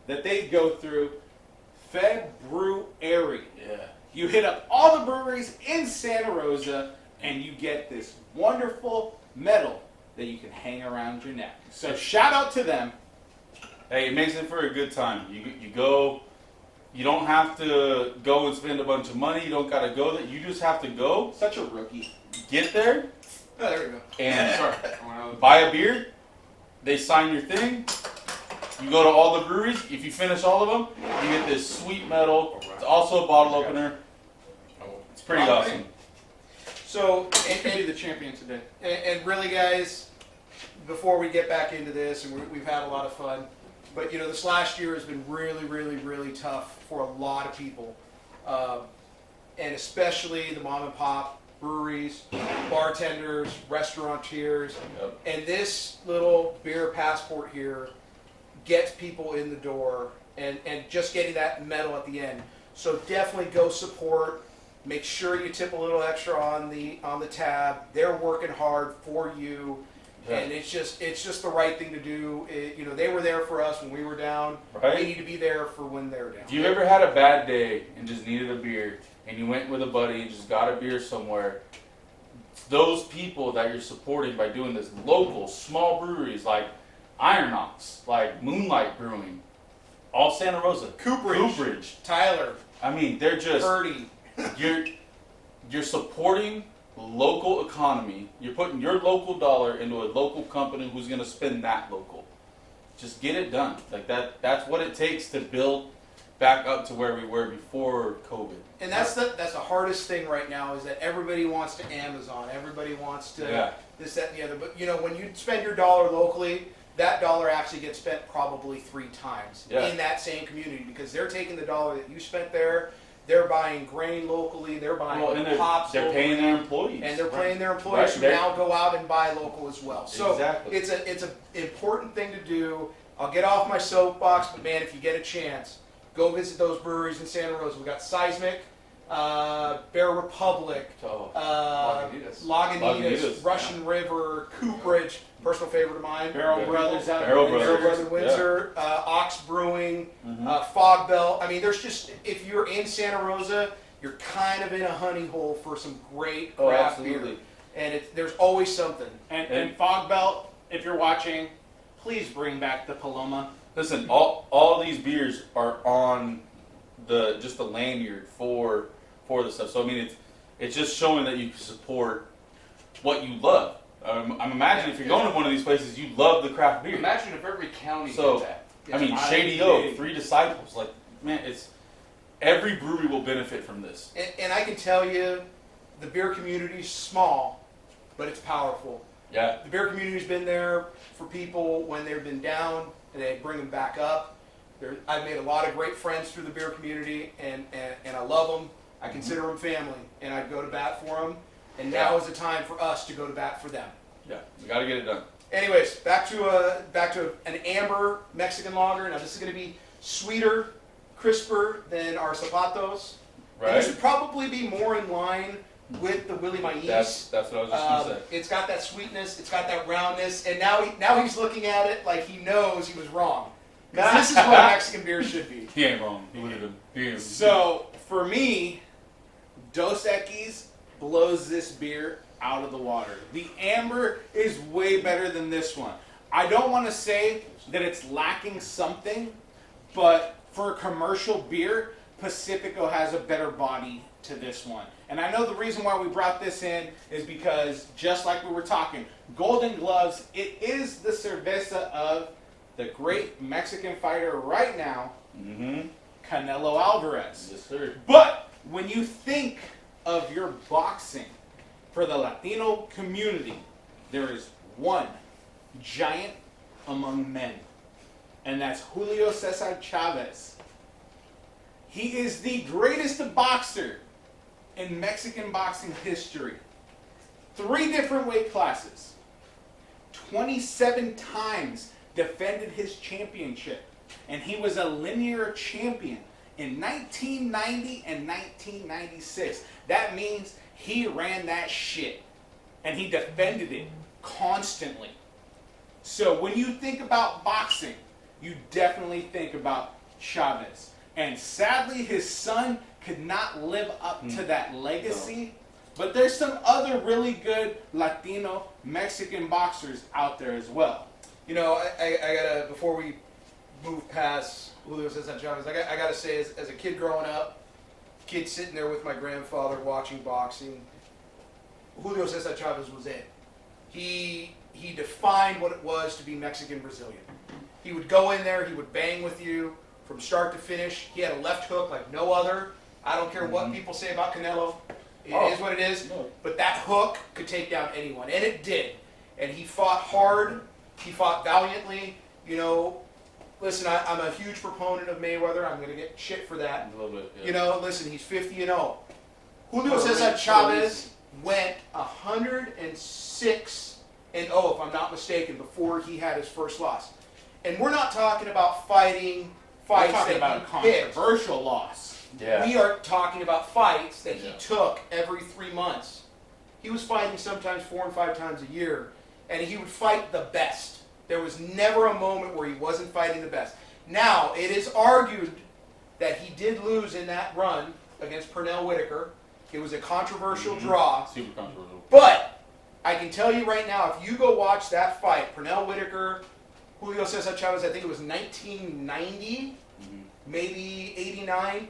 that they go through, February. Yeah. You hit up all the breweries in Santa Rosa and you get this wonderful medal that you can hang around your neck. So shout out to them. Hey, it makes it for a good time. You go. You don't have to go and spend a bunch of money. You don't gotta go there. You just have to go, Such a rookie. get there, oh, there we go. and Sorry. I went out. buy a beer. They sign your thing. You go to all the breweries. If you finish all of them, you get this sweet medal. It's also a bottle opener. It's pretty Wow. awesome. So You can be the champion today. and really, guys, before we get back into this, and we've had a lot of fun, but you know, this last year has been really tough for a lot of people, and especially the mom and pop breweries, bartenders, restaurateurs, Yep. and this little beer passport here gets people in the door, and just getting that medal at the end. So definitely go support. Make sure you tip a little extra on the tab. They're working hard for you, Yeah. and it's just the right thing to do. You know, they were there for us when we were down. Right? We need to be there for when they're down. If you ever had a bad day and just needed a beer, and you went with a buddy and just got a beer somewhere, those people that you're supporting by doing this, local small breweries like Iron Ox, like Moonlight Brewing, all Santa Rosa, Cooperage. Tyler, I mean, they're just Purdy. you're supporting local economy. You're putting your local dollar into a local company who's going to spend that local. Just get it done. Like that. That's what it takes to build back up to where we were before COVID. And that's the hardest thing right now is that everybody wants to Amazon. Everybody wants to Yeah. this, that, and the other. But you know, when you spend your dollar locally, that dollar actually gets spent probably 3 times Yeah. in that same community because they're taking the dollar that you spent there. They're buying grain locally. They're buying Well, and hops they're locally, paying their employees. and they're Right. paying their employees Right, who they're- now go out and buy local as well. So Exactly. it's an important thing to do. I'll get off my soapbox, but man, if you get a chance, go visit those breweries in Santa Rosa. We got Seismic, Bear Republic, Oh, Lagunitas. Lagunitas, Russian River, Cooperage, personal favorite of mine. Barrel Yeah. Brothers out Barrel in Brothers. Barrel Windsor. Brother Windsor, Ox Brewing, mhm. Fog Belt. I mean, there's just, if you're in Santa Rosa, you're kind of in a honey hole for some great Oh, craft beer. absolutely. And there's always something. And Fog Belt, if you're watching, please bring back the Paloma. Listen, all these beers are on the lanyard for the stuff. So I mean, it's just showing that you can support what you love. I'm imagining if you're going to one of these places, you love the craft beer. Imagine if every county So, did that. I mean, I Shady agree. Oak, Three Disciples, like man, it's every brewery will benefit from this. And I can tell you, the beer community's small, but it's powerful. Yeah, The beer community's been there for people when they've been down, and they bring them back up. I've made a lot of great friends through the beer community, and I love them. I consider them family, and I'd go to bat for them. And now is the time for us to go to bat for them. yeah, we got to get it done. Anyways, back to an amber Mexican lager. Now this is going to be sweeter, crisper than our Zapatos. And this Right? would probably be more in line with the Willie Maíz. That's what I was just gonna say. It's got that sweetness, it's got that roundness, and now he's looking at it like he knows he was wrong. 'Cause this is what a Mexican beer should be. He ain't wrong. He would have been. So for me, Dos Equis blows this beer out of the water. The amber is way better than this one. I don't want to say that it's lacking something, but for a commercial beer, Pacifico has a better body to this one. And I know the reason why we brought this in is because, just like we were talking, Golden Gloves, it is the cerveza of the great Mexican fighter right now, Mm-hmm. Canelo Alvarez. Yes, sir. But when you think of your boxing for the Latino community, there is one giant among men, and that's Julio Cesar Chavez. He is the greatest boxer in Mexican boxing history. 3 different weight classes. 27 times defended his championship. And he was a linear champion in 1990 and 1996. That means he ran that shit. And he defended it constantly. So when you think about boxing, you definitely think about Chavez. And sadly, his son could not live up to that legacy. But there's some other really good Latino Mexican boxers out there as well. You know, I gotta, before we move past Julio Cesar Chavez, I gotta say, as a kid growing up, kid sitting there with my grandfather watching boxing, Julio Cesar Chavez was it. He defined what it was to be Mexican Brazilian. He would go in there, he would bang with you from start to finish. He had a left hook like no other. I don't care what people say about Canelo. It is what it is. No. But that hook could take down anyone, and it did. And he fought hard. He fought valiantly. You know, listen, I'm a huge proponent of Mayweather. I'm going to get shit for that. A little bit. Yeah. You know, listen, he's 50-0. Julio For a Cesar reason. Chavez went 106-0, if I'm not mistaken, before he had his first loss. And we're not talking about fighting We're fights talking that about a he picked. controversial loss. Yeah. We are talking about fights that he Yeah. took every 3 months. He was fighting sometimes 4 and 5 times a year, and he would fight the best. There was never a moment where he wasn't fighting the best. Now, it is argued that he did lose in that run against Pernell Whitaker. It was a controversial draw. Super controversial. But I can tell you right now, if you go watch that fight, Pernell Whitaker, Julio Cesar Chavez, I think it was 1990, maybe 89.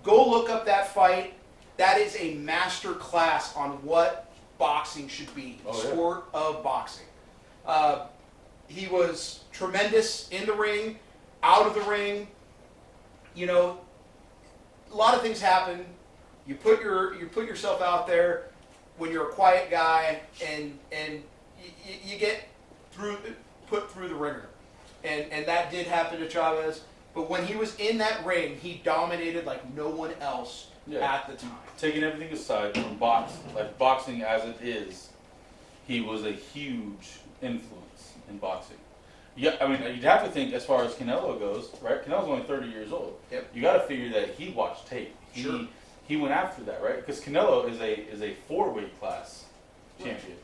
Go look up that fight. That is a master class on what boxing should be. Oh, yeah. Sport of boxing. He was tremendous in the ring, out of the ring. You know, a lot of things happen. You put yourself out there when you're a quiet guy, and you get put through the ringer, and that did happen to Chavez. But when he was in that ring, he dominated like no one else at the time. Taking everything aside from boxing as it is, he was a huge influence in boxing. Yeah, I mean, you'd have to think as far as Canelo goes, right? Canelo's only 30 years old. Yep. You got to figure that he watched tape. Sure. He went after that, right? Because Canelo is a 4-weight class champion,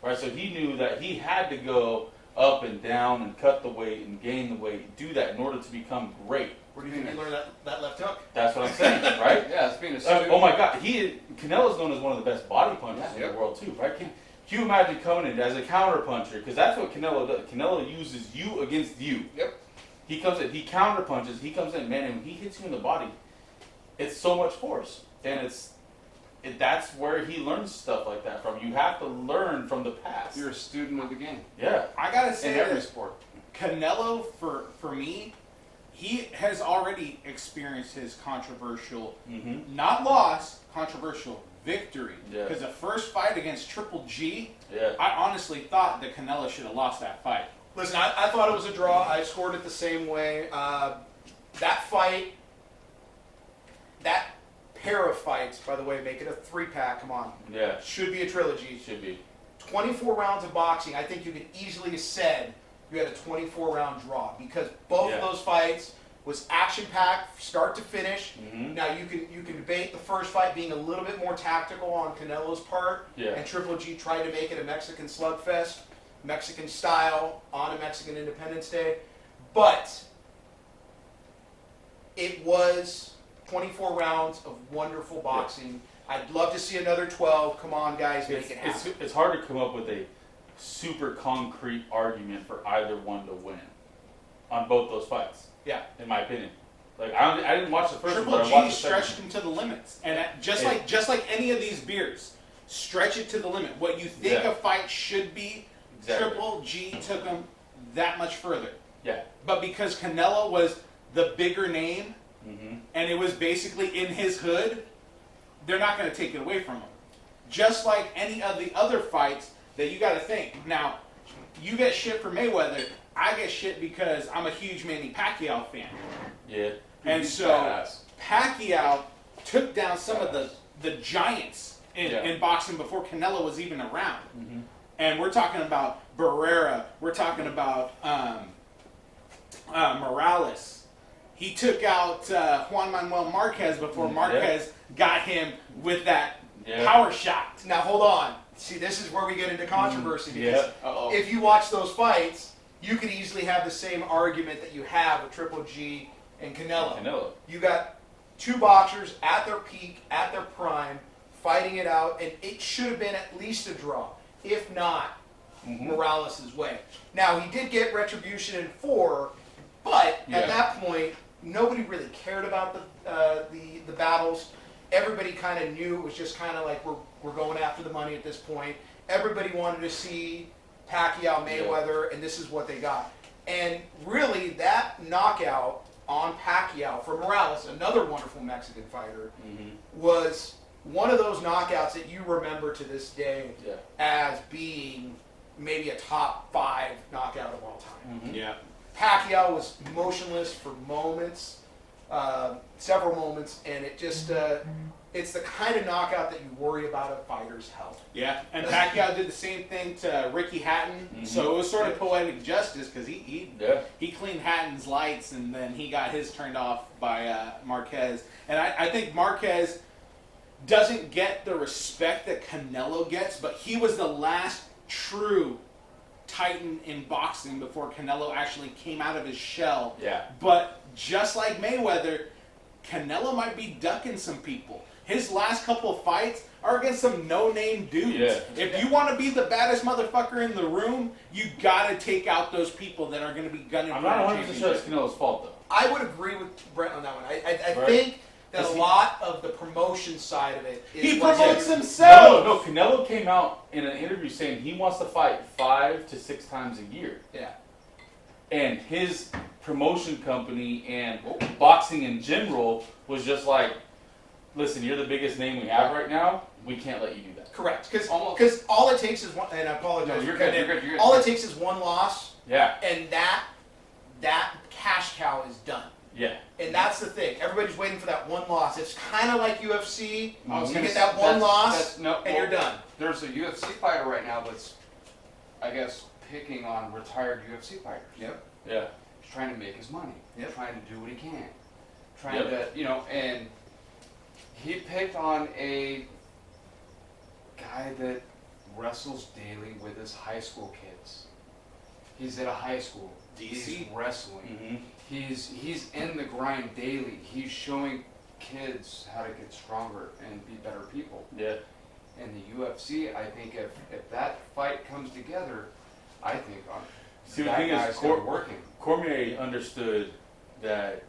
right? So he knew that he had to go up and down and cut the weight and gain the weight, do that in order to become great. Where do you think he learned that left hook? That's what I'm saying, right? Yeah, it's being a student. Oh my God, Canelo's known as one of the best body punchers in Yep. the world too, right? Can you imagine coming in as a counter puncher? Because that's what Canelo does. Canelo uses you against you. Yep. He comes in, he counter punches, he comes in, man, and when he hits you in the body, it's so much force, and that's where he learns stuff like that from. You have to learn from the past. You're a student of the game. Yeah, I gotta say In every that sport. Canelo, for me, he has already experienced his controversial, not loss, controversial victory. Yeah. Because the first fight against Triple G, yeah. I honestly thought that Canelo should have lost that fight. Listen, I thought it was a draw. I scored it the same way. That fight, that pair of fights, by the way, make it a 3-pack. Come on, Yeah, should be a trilogy. should be. 24 rounds of boxing. I think you could easily have said you had a 24-round draw because both Yeah. of those fights was action-packed, start to finish. Mhm. Now you can debate the first fight being a little bit more tactical on Canelo's part, Yeah. and Triple G tried to make it a Mexican slugfest, Mexican style on a Mexican Independence Day. But it was 24 rounds of wonderful boxing. I'd love to see another 12. Come on, guys, make it happen. It's hard to come up with a super concrete argument for either one to win on both those fights. Yeah. In my opinion, like I didn't watch the first one, Triple but I G watched the stretched second. him to the limits, and just like any of these beers, stretch it to the limit. What you think Yeah. a fight should be, Exactly. Triple G took him that much further. Yeah. But because Canelo was the bigger name, Mm-hmm. and it was basically in his hood, they're not going to take it away from him. Just like any of the other fights that you got to think. Now, you get shit for Mayweather. I get shit because I'm a huge Manny Pacquiao fan. Yeah. And He's so badass. Pacquiao took down some of the giants in, Yeah. in boxing before Canelo was even around. Mm-hmm. And we're talking about Barrera. We're talking about Morales. He took out Juan Manuel Marquez before Marquez got him with that power shot. Now, hold on. See, this is where we get into controversy. Because Uh-oh. if you watch those fights, you could easily have the same argument that you have with Triple G and Canelo. Canelo. You got two boxers at their peak, at their prime, fighting it out, and it should have been at least a draw, if not Morales' way. Now, he did get retribution in 4, but at that point, nobody really cared about the battles. Everybody kind of knew it was just kind of like we're going after the money at this point. Everybody wanted to see Pacquiao Mayweather, and this is what they got. And really, that knockout on Pacquiao for Morales, another wonderful Mexican fighter, was one of those knockouts that you remember to this day as being maybe a top 5 knockout of all time. Yeah. Pacquiao was motionless for moments, several moments, and it just, it's the kind of knockout that you worry about a fighter's health. Yeah, and Pacquiao did the same thing to Ricky Hatton, so it was sort of poetic justice because he cleaned Hatton's lights and then he got his turned off by Marquez. And I think Marquez doesn't get the respect that Canelo gets, but he was the last true titan in boxing before Canelo actually came out of his shell. Yeah. But just like Mayweather, Canelo might be ducking some people. His last couple of fights are against some no-name dudes. Yeah. If you want to be the baddest motherfucker in the room, you gotta take out those people that are going to be gunning I'm for not the 100% sure it's championship. Canelo's fault though. I would agree with Brent on that one. I Right. think that Is a he- lot of the promotion side of it is He what promotes you- himself. No, Canelo came out in an interview saying he wants to fight 5 to 6 times a year. Yeah. And his promotion company and boxing in general was just like, listen, you're the biggest name we have right now. We can't let you do that. Correct. Because Almost. all it takes is one, and I apologize. No, you're for good, cutting in. you're good, you're good. All it takes is one loss, Yeah, and that cash cow is done. yeah. And that's the thing. Everybody's waiting for that one loss. It's kind of like UFC. I was You gonna get say, that one loss, no, and you're done. There's a UFC fighter right now that's, I guess, picking on retired UFC fighters. Yep. Yeah. He's trying to make his money. Yep. Trying to do what he can. Trying to, and he picked on a guy that wrestles daily with his high school kids. He's at a high school. He's DC. wrestling. He's in the grind daily. He's showing kids how to get stronger and be better people. Yeah. And the UFC, I think if that fight comes together, I think See, the that thing is, guy's gonna be working. Cormier understood that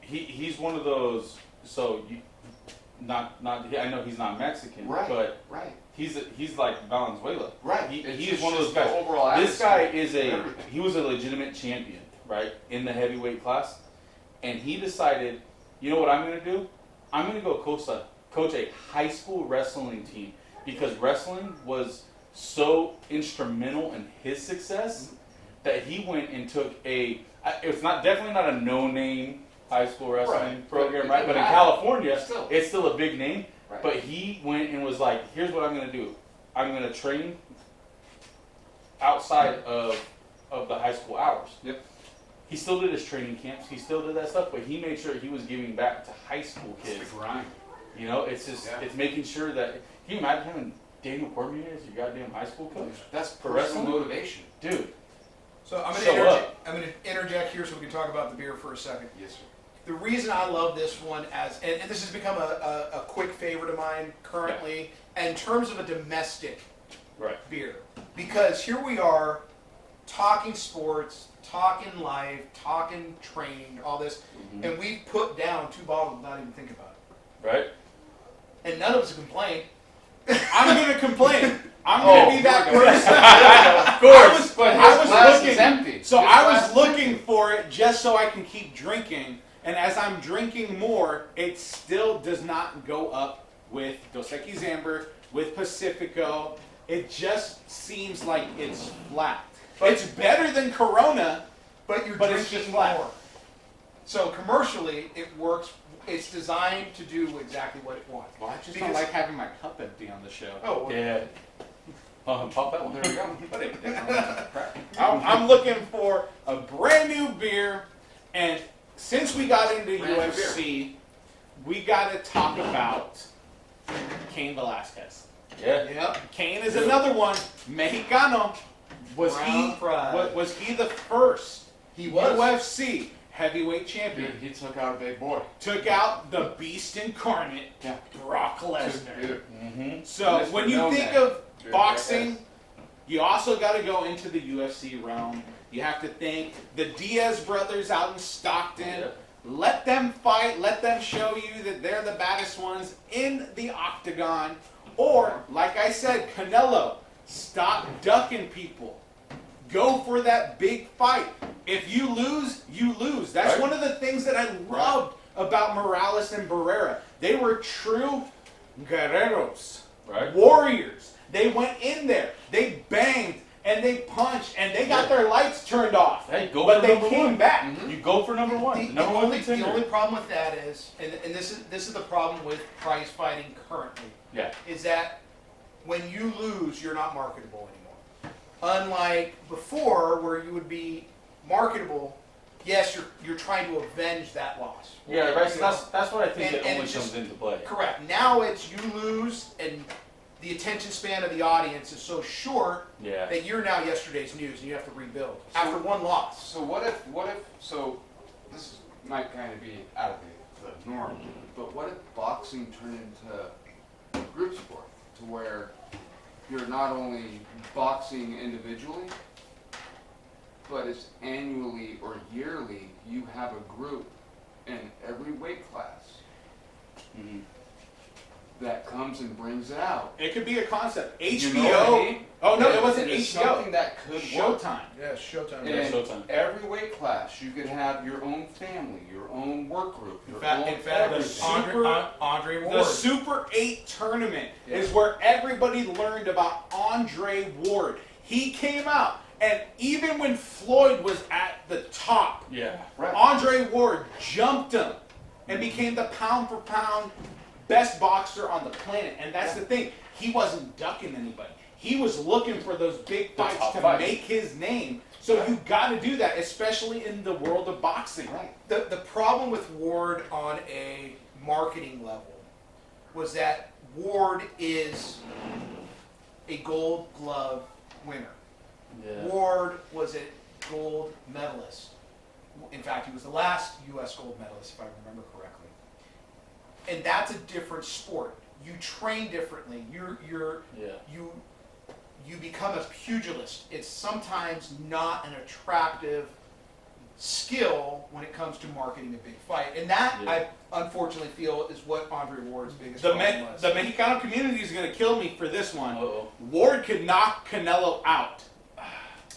he's one of those. So you, not I know he's not Mexican, Right. but Right. he's like Valenzuela. Right. He It's is just one of those the guys. overall This guy atmosphere is and everything. he was a legitimate champion, right, in the heavyweight class, and he decided, you know what I'm gonna do? I'm gonna go coach a high school wrestling team because wrestling was so instrumental in his success that he went and took it's definitely not a no-name high school wrestling Right. program, It right? But in doesn't matter. California, Still. it's still a big name. Right. But he went and was like, here's what I'm gonna do. I'm gonna train outside of the high school hours. Yep. He still did his training camps. He still did that stuff, but he made sure he was giving back to high school It's kids. the grind. You know, it's just Yeah. it's making sure that. Can you imagine having Daniel Cormier as your goddamn high school coach, That's For personal wrestling? motivation. dude? So I'm Show going up. to interject here so we can talk about the beer for a second. Yes, sir. the reason I love this one and this has become a quick favorite of mine currently, in terms of a domestic Right. beer, because here we are talking sports, talking life, talking training, all this, and we've put down 2 bottles without even thinking about it, Right. and none of us have complained. I'm gonna complain. I'm gonna be that person. Of course. But I his was glass looking- is empty. So His I glass was is looking empty. for it just so I can keep drinking, and as I'm drinking more, it still does not go up with Dos Equis Amber, with Pacifico. It just seems like it's flat. It's better than Corona. But you're But it's drinking just flat. more. So commercially, it works. It's designed to do exactly what it wants. Well, I just Because- don't like having my cup empty on the show. Oh, well, Yeah. Pop that one. There we go. But I'm looking for a brand new beer, and since we got into Brand new UFC, we got to talk about Cain Velasquez. Yeah. yep. Cain is another one, Mexicano. Brown pride. Was he the first He was. UFC heavyweight champion? Dude, he took out a big boy. Took out the beast incarnate, Yeah. Brock Lesnar. Dude. Mm-hmm. So Mr. when you No think Man. of Dude, boxing, yes. you also got to go into the UFC realm. You have to think the Diaz brothers out in Stockton. Yeah. Let them fight. Let them show you that they're the baddest ones in the octagon. Or, like I said, Canelo, stop ducking people. Go for that big fight. If you lose, you lose. That's Right. one of the things that I loved about Morales and Barrera. They were true guerreros. Right. Warriors. They went in there, they banged, and they punched, and they got their lights turned off. Hey, go but for they number came one. back. You go for number one. The Number one only contender. problem with that is, and this is the problem with prize fighting currently, Yeah. is that when you lose, you're not marketable anymore. Unlike before, where you would be marketable, yes, you're trying to avenge that loss. Yeah, right. So that's what I think And- that and only it's comes just- into play. Correct. Now it's you lose, and the attention span of the audience is so short Yeah. that you're now yesterday's news, and you have to rebuild after one loss. So what if, so this might kind of be out of the norm, but what if boxing turned into a group sport to where you're not only boxing individually, but it's annually or yearly you have a group in every weight class Mhm. that comes and brings it out. It could be a concept. You HBO. know what I mean? Oh no, it And wasn't it's HBO. something that could work. Showtime. Yeah, Showtime. Yeah, In Showtime. every weight class, you could have your own family, your own work group, your own In fact, everything. Andre The Ward. Super 8 tournament Yeah. is where everybody learned about Andre Ward. He came out, and even when Floyd was at the top, Yeah. Right. Andre Ward jumped him and became the pound for pound best boxer on the planet. And that's the thing. He wasn't ducking anybody. He was looking for those big The fights top to fight. make his name. So you got to do that, especially in the world of boxing. Right. The problem with Ward on a marketing level was that Ward is a Gold Glove winner. Yeah. Ward was a gold medalist. In fact, he was the last U.S. gold medalist, if I remember correctly. And that's a different sport. You train differently. Yeah. You become a pugilist. It's sometimes not an attractive skill when it comes to marketing a big fight. And that, Yeah. I unfortunately feel, is what Andre Ward's biggest The, problem was. the Mexicano community is going to kill me for this one. Uh-oh. Ward could knock Canelo out.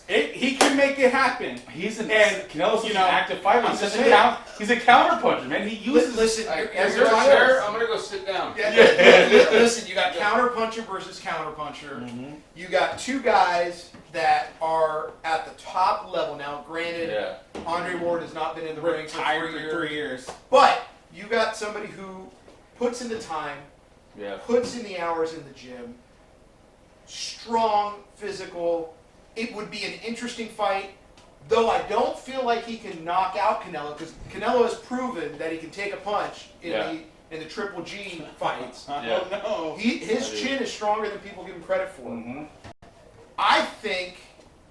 He can make it happen. He's an And, Canelo's you an know, active fighter. I'm He's just such a saying. he's a counter puncher, man. He uses. Listen, As you're your right. chair, I'm gonna go sit down. Yeah, listen, you got counterpuncher versus counterpuncher. Mhm. You got two guys that are at the top level now. Granted, Yeah. Andre Ward has not been in the ring for Retired 3 for years. 3 years. But you got somebody who puts in the time, Yeah. puts in the hours in the gym, strong, physical. It would be an interesting fight, though I don't feel like he can knock out Canelo, because Canelo has proven that he can take a punch in Yeah. the Triple G fights. I Yeah. don't know. His That is- chin is stronger than people give him credit for. Mhm. I think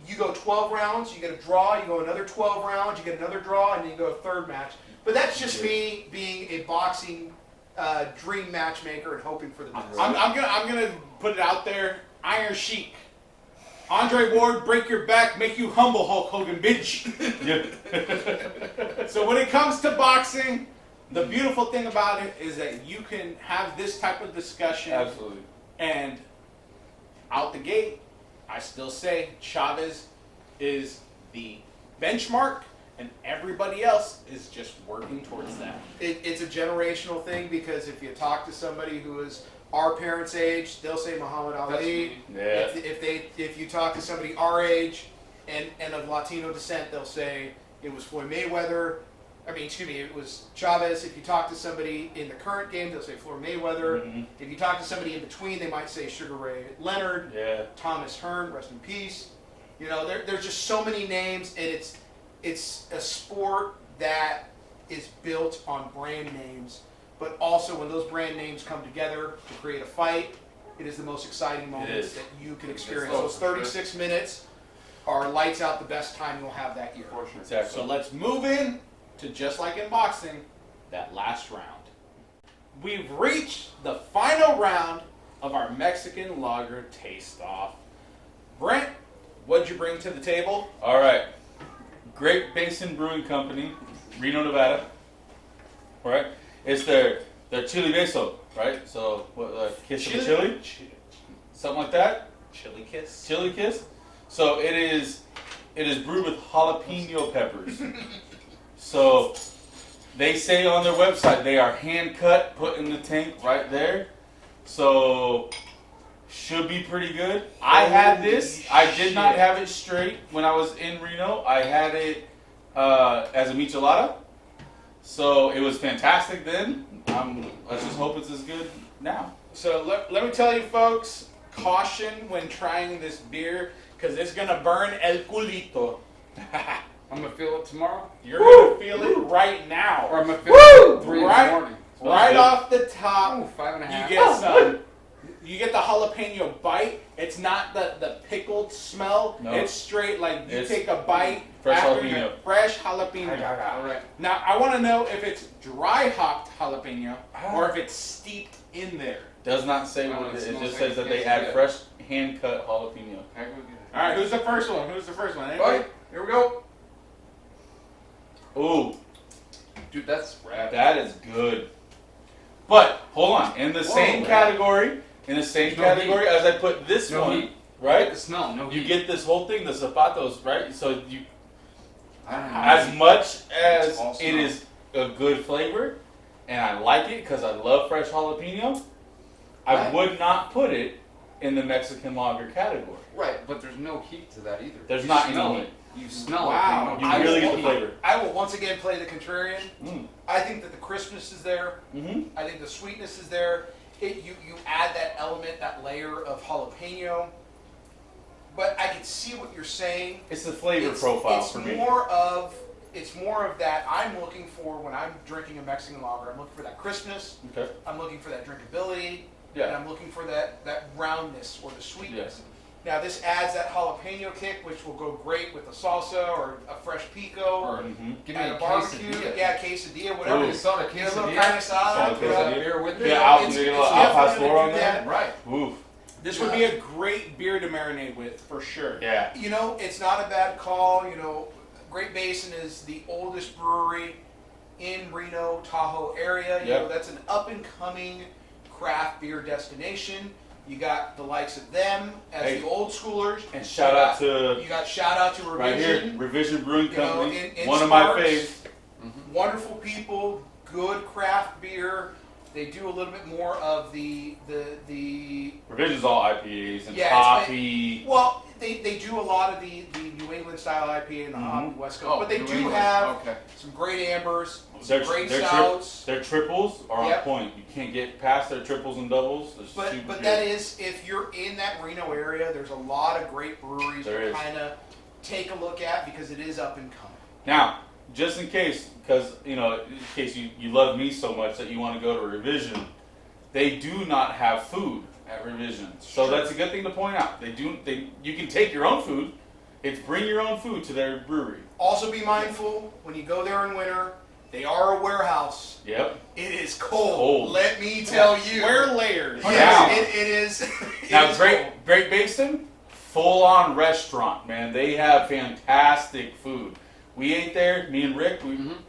you go 12 rounds, you get a draw, you go another 12 rounds, you get another draw, and then you go a third match. But that's just me being a boxing dream matchmaker and hoping for the best. I'm gonna put it out there. Iron Sheik. Andre Ward, break your back, make you humble, Hulk Hogan, bitch. So when it comes to boxing, the beautiful thing about it is that you can have this type of discussion. Absolutely. And out the gate, I still say Chavez is the benchmark, and everybody else is just working towards that. It's a generational thing because if you talk to somebody who is our parents' age, they'll say Muhammad Ali. Yeah. If you talk to somebody our age and of Latino descent, they'll say it was Floyd Mayweather. It was Chavez. If you talk to somebody in the current game, they'll say Floyd Mayweather. Mhm. If you talk to somebody in between, they might say Sugar Ray Leonard, Yeah. Thomas Hearn, rest in peace. There's just so many names, and it's a sport that is built on brand names. But also, when those brand names come together to create a fight, it is the most exciting moments is. that you can experience. Oh, Those for sure. 36 minutes are lights out the best time you'll have that year. For sure. Exactly. So let's move in to, just like in boxing, that last round. We've reached the final round of our Mexican lager taste-off. Brent, what'd you bring to the table? All right. Great Basin Brewing Company, Reno, Nevada. All right. It's their chili beso, right? So, what, kiss of the chili? Something like that? Chili kiss. Chili kiss. So it is brewed with jalapeno peppers. So they say on their website they are hand cut, put in the tank right there. So should be pretty good. I had this. I did not have it straight when I was in Reno. I had it as a michelada. So it was fantastic then. Let's just hope it's as good now. So let me tell you, folks, caution when trying this beer, because it's going to burn el culito. I'm gonna feel it tomorrow, You're going to feel it right now. or I'm gonna feel it 3 in the Right. morning. Right good. off the top, Ooh, 5.5. you get the jalapeno bite. It's not the pickled smell. No. It's straight like you It's take a bite fresh after jalapeno. your fresh jalapeno. All right. Now I want to know if it's dry hopped jalapeno or if it's steeped in there. Does not say No, what it it is. It smells just like says that a they add quesadilla. fresh hand cut jalapeno. I go get it. All right, who's the first one? Anybody? All right, here we go. Ooh, Dude, that's rad. that is good. But hold on, in the same man. category, No category as I put this No one, heat. right? Get the smell. No You heat. get this whole thing, the zapatos, right? So you, I don't know. as much as It's all it smell. is a good flavor, and I like it because I love fresh jalapeno, I Right. would not put it in the Mexican lager category. Right, but there's no heat to that either. There's You not any smell heat. it. You smell Wow. it. You I really will- get the flavor. I will once again play the contrarian. Mm. I think that the crispness is there. Mm-hmm. I think the sweetness is there. You add that element, that layer of jalapeno. But I can see what you're saying. It's the flavor It's- profile it's for me. It's more of that I'm looking for when I'm drinking a Mexican lager. I'm looking for that crispness. Okay. I'm looking for that drinkability. And Yeah. I'm looking for that roundness or the sweetness. Now this adds that jalapeno kick, which will go great with a salsa or a fresh pico Or Mm-hmm. give me at a a barbecue. quesadilla. Yeah, quesadilla, Give whatever. me a soda Get a little quesadilla. carne asada. Soda quesadilla. Beer with You it. Yeah, know, out- it's- you get a it's little al definitely pastor gonna on do there. that. Right. Oof. This would be a great beer to marinate with, for sure. Yeah. It's not a bad call. Great Basin is the oldest brewery in Reno, Tahoe area. Yep. That's an up and coming craft beer destination. You got the likes of them as Hey. the old schoolers. And shout out to You got shout out to right here, Revision. Revision Brewing You know, Company. in One of my Sparks. faves. Wonderful people, good craft beer. They do a little bit more of the Revision's all IPAs and Yeah, it's coffee. well, they do a lot of the New England style IPA and the Mhm. hoppy West Coast, Oh, but they New do England. have Okay. some great ambers, Their, some great their, stouts. their triples are Yep. on point. You can't get past their triples and doubles. They're But super but good. that is, if you're in that Reno area, there's a lot of great breweries There to is. kind of take a look at because it is up and coming. Now, just in case, because in case you love me so much that you want to go to Revision, they do not have food at Revision. So Sure. that's a good thing to point out. You can take your own food, It's bring your own food to their brewery. Also be mindful when you go there in winter. They are a warehouse. Yep. It is cold. Cold. Let me tell you. Wear layers. Yes, it is. Now, is Great cold. Great Basin, full-on restaurant, man. They have fantastic food. We ate there, me and Rick.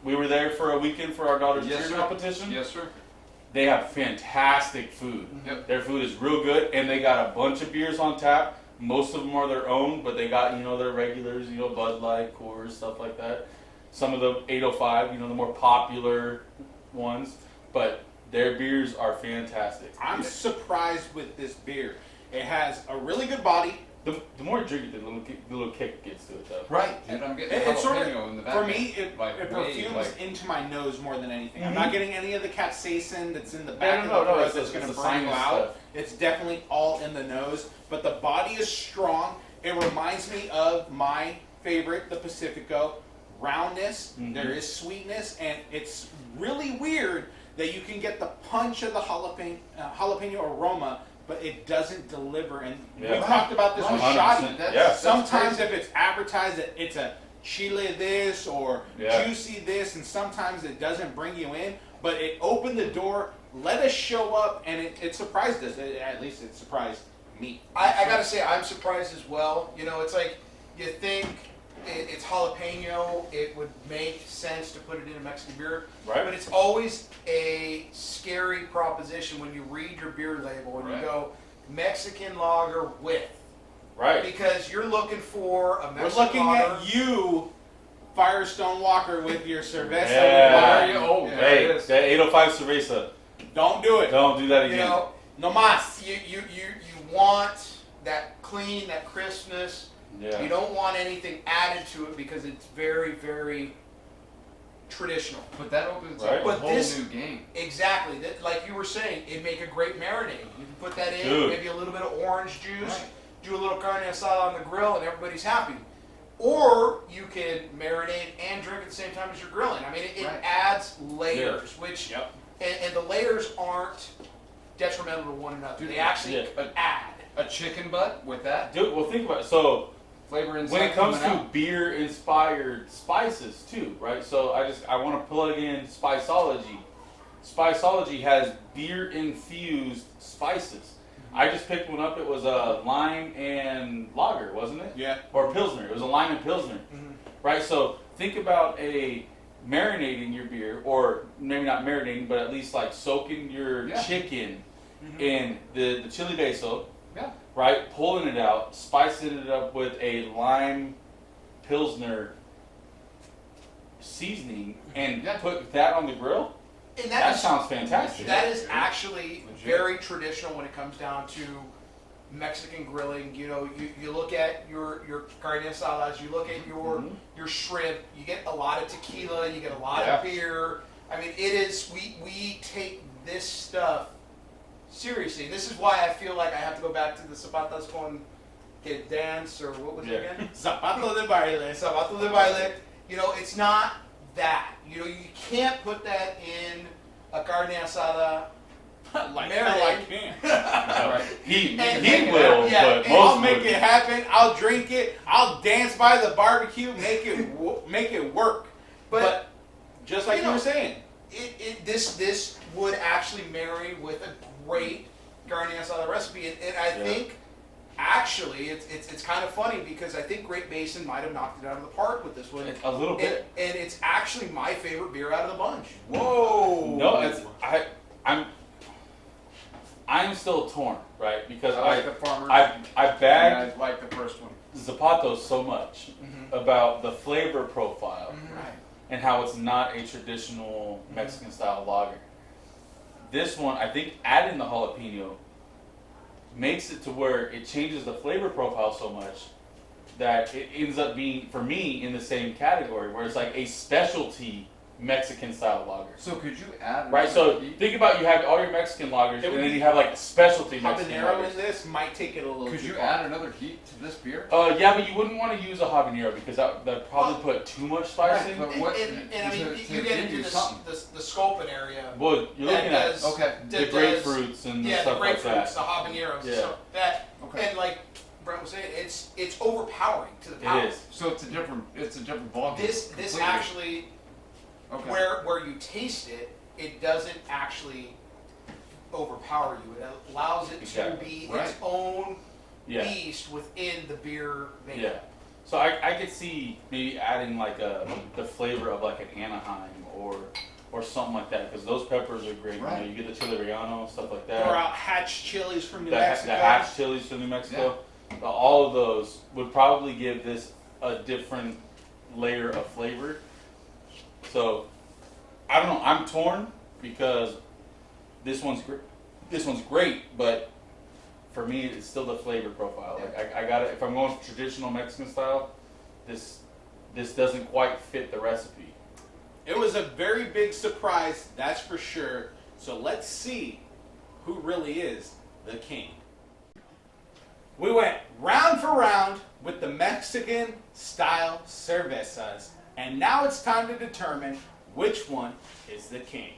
We were there for a weekend for our daughter's Yes, cheer sir. competition. Yes, sir. They have fantastic food. Yep. Their food is real good, and they got a bunch of beers on tap. Most of them are their own, but they got, their regulars, Bud Light, Coors, stuff like that. Some of the 805, the more popular ones, but their beers are fantastic. I'm surprised with this beer. It has a really good body. The more you drink it, the little kick gets to it, though. Right. Dude, I'm getting It's sort jalapeno of, in the back. for me, it like, perfumes like, into my nose more than anything. I'm Mhm. not getting any of the capsaicin that's in the back No, of the it's throat that's the- going to it's the burn you sinus out. stuff. It's definitely all in the nose, but the body is strong. It reminds me of my favorite, the Pacifico. Roundness, Mhm. there is sweetness, and it's really weird that you can get the punch of the jalapeno aroma, but it doesn't deliver. And Yeah. we've talked about this with 100%. shoddy. Yeah. Sometimes if it's advertised that it's a chile this or Yeah. juicy this, and sometimes it doesn't bring you in, but it opened the door, let us show up, and it surprised us. At least it surprised me. I gotta say, I'm surprised as well. It's like you think it's jalapeno, it would make sense to put it in a Mexican beer, Right. but it's always a scary proposition when you read your beer label and Right. you go Mexican lager with, Right. because you're looking for a We're Mexican looking lager. at you, Firestone Walker, with your Cerveza. Yeah. with Oh, wine. there it Hey, is. that 805 Cerveza. Don't do it. Don't do that You again. know, No mas. you want that clean, that crispness. Yeah. You don't want anything added to it because it's very, very traditional. But that opens Right. up a But whole this- new game. Exactly. Like you were saying, it'd make a great marinade. You can put that in, Dude. maybe a little bit of orange juice, Right. do a little carne asada on the grill, and everybody's happy. Or you can marinate and drink at the same time as you're grilling. I mean, it Right. adds layers, which Yep. and the layers aren't detrimental to one another. Dude, They actually yeah. add. A chicken butt with that Dude, well, think about it. So, flavor inside when it comes coming to out. beer-inspired spices, too, right? So, I want to plug in Spiceology. Spiceology has beer-infused spices. I just picked one up. It was a lime and lager, wasn't it? Yeah. Or Pilsner. It was a lime and Pilsner. Mhm. Right? So think about marinating your beer, or maybe not marinating, but at least like soaking your Yeah. chicken Mhm. in the chili basil, Yeah. right? Pulling it out, spicing it up with a lime Pilsner seasoning, and Yeah. put that on the grill. And That is- sounds fantastic. That is actually Legit. very traditional when it comes down to Mexican grilling. You look at your carne asadas, you look at Mhm. your shrimp, you get a lot of tequila, you get a lot Yeah. of beer. I mean, it is we take this stuff seriously. This is why I feel like I have to go back to the zapatas con que dance, or what was Yeah. it again? Zapato de baile. Zapato de baile. It's not that. You can't put that in a carne asada. Like Marinade. hell I can. Right. He And- he will, yeah, but and most I'll make would. it happen. I'll drink it. I'll dance by the barbecue. Make it work. But just like you were saying, This would actually marry with a great carne asada recipe, and I Yeah. think actually it's kind of funny because I think Great Basin might have knocked it out of the park with this one. A little bit. And it's actually my favorite beer out of the bunch. whoa. No, I'm still torn, right? Because I like the farmer. I bagged and I like the first one. Zapato so much Mhm. about the flavor profile Mhm. Right. and how it's not a traditional Mexican style lager. This one, I think adding the jalapeno makes it to where it changes the flavor profile so much that it ends up being, for me, in the same category, where it's like a specialty Mexican style lager. So could you add Right, so another heat? think about, you have all your Mexican lagers, It and would then be you have like specialty Mexican Habanero in lagers. this might take it a little Could too you far. add another heat to this beer? Yeah, but you wouldn't want to use a habanero because that'd probably put too much spice in. But And, what- and I mean, to you get give into you the something. sculpin area. Well, you're that looking at does- Okay. the that does- grapefruits and Yeah, the stuff like grapefruits, that. the habaneros, Yeah. so that, Okay. and like Brent was saying, it's overpowering to the palate. It is. So it's a different ballgame. This completely. actually, Okay. where you taste it, it doesn't actually overpower you. It allows it to Exactly. be Right. its own Yeah. beast within the beer making. Yeah. So I could see maybe adding like the flavor of like an Anaheim or something like that, because those peppers are great. Right. You know, you get the chile relleno, stuff like Throw that. out hatch chilies from New The Mexico. hatch chilies from New Mexico. All of those would probably give this a different layer of flavor. So I don't know. I'm torn because this one's great. This one's great, but for me, it's still the flavor profile. Like I got it. If I'm going traditional Mexican style, this doesn't quite fit the recipe. It was a very big surprise, that's for sure. So let's see who really is the king. We went round for round with the Mexican style cervezas, and now it's time to determine which one is the king.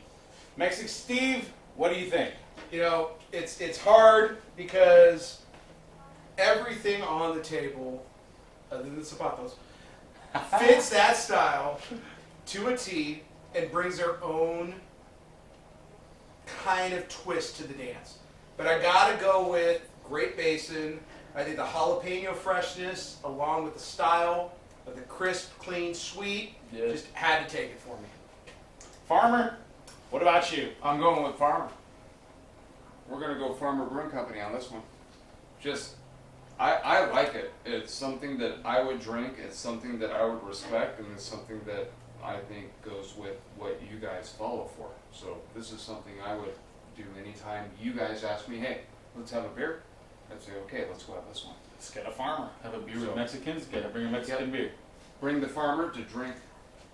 Mexican Steve, what do you think? You know, it's hard because everything on the table, other than the zapatos, fits that style to a T and brings their own kind of twist to the dance. But I gotta go with Great Basin. I think the jalapeno freshness, along with the style of the crisp, clean, sweet, Yeah. just had to take it for me. Farmer, what about you? I'm going with Farmer. We're gonna go Farmer Brewing Company on this one. Just, I like it. It's something that I would drink. It's something that I would respect, and it's something that I think goes with what you guys follow for. So this is something I would do anytime you guys ask me, hey, let's have a beer. I'd say, okay, let's go have this one. Let's get a farmer. Have a beer So- with Mexicans. Gotta bring a Mexican beer. Bring the farmer to drink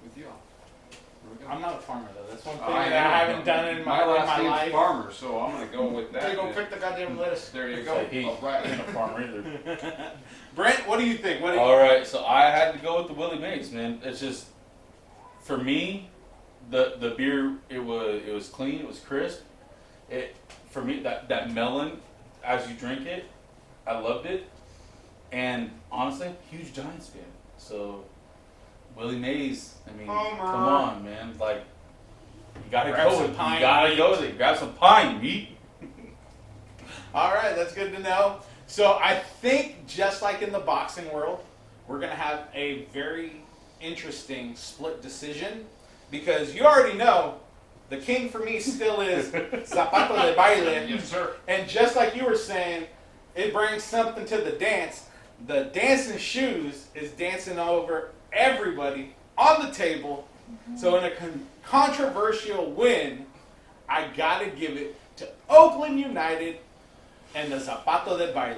with you all. There we go. I'm not a farmer though. That's one thing I that I know, haven't but done in my last name's life. Farmer, so I'm gonna go with that. They go pick the goddamn lettuce. There you It's go. like, hey, All right. I ain't a farmer either. Brent, what do you think? What do you All right, so I had to go with the Willie Mays, man. It's just for me, the beer it was clean, it was crisp. It for me that melon as you drink it, I loved it. And honestly, huge Giants fan. So Willie Mays, I mean, Homer. come on, man. Like you gotta Grab go some with pine you gotta go with it. Grab some pine meat. All right, that's good to know. So I think just like in the boxing world, we're going to have a very interesting split decision because you already know the king for me still is Zapato de Baile. Yes, sir. And just like you were saying, it brings something to the dance. The dancing shoes is dancing over everybody on the table. So in a controversial win, I got to give it to Oakland United and the Zapato de Baile.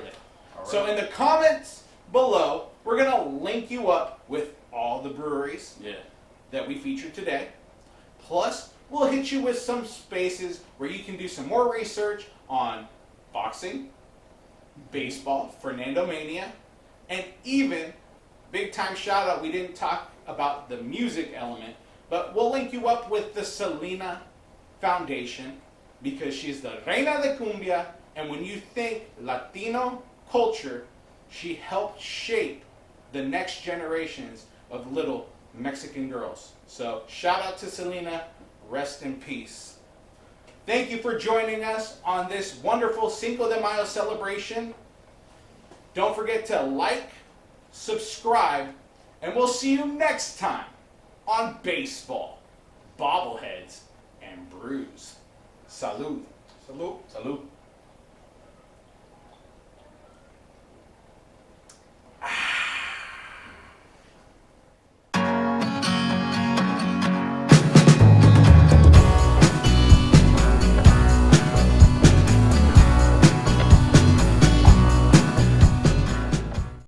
All So right. in the comments below, we're going to link you up with all the breweries Yeah. that we featured today. Plus, we'll hit you with some spaces where you can do some more research on boxing, baseball, Fernando Mania, and even, big time shout out, we didn't talk about the music element, but we'll link you up with the Selena Foundation because she's the Reina de Cumbia, and when you think Latino culture, she helped shape the next generations of little Mexican girls. So shout out to Selena, rest in peace. Thank you for joining us on this wonderful Cinco de Mayo celebration. Don't forget to like, subscribe, and we'll see you next time on Baseball, Bobbleheads, and Brews. Salud. Salute. Salud.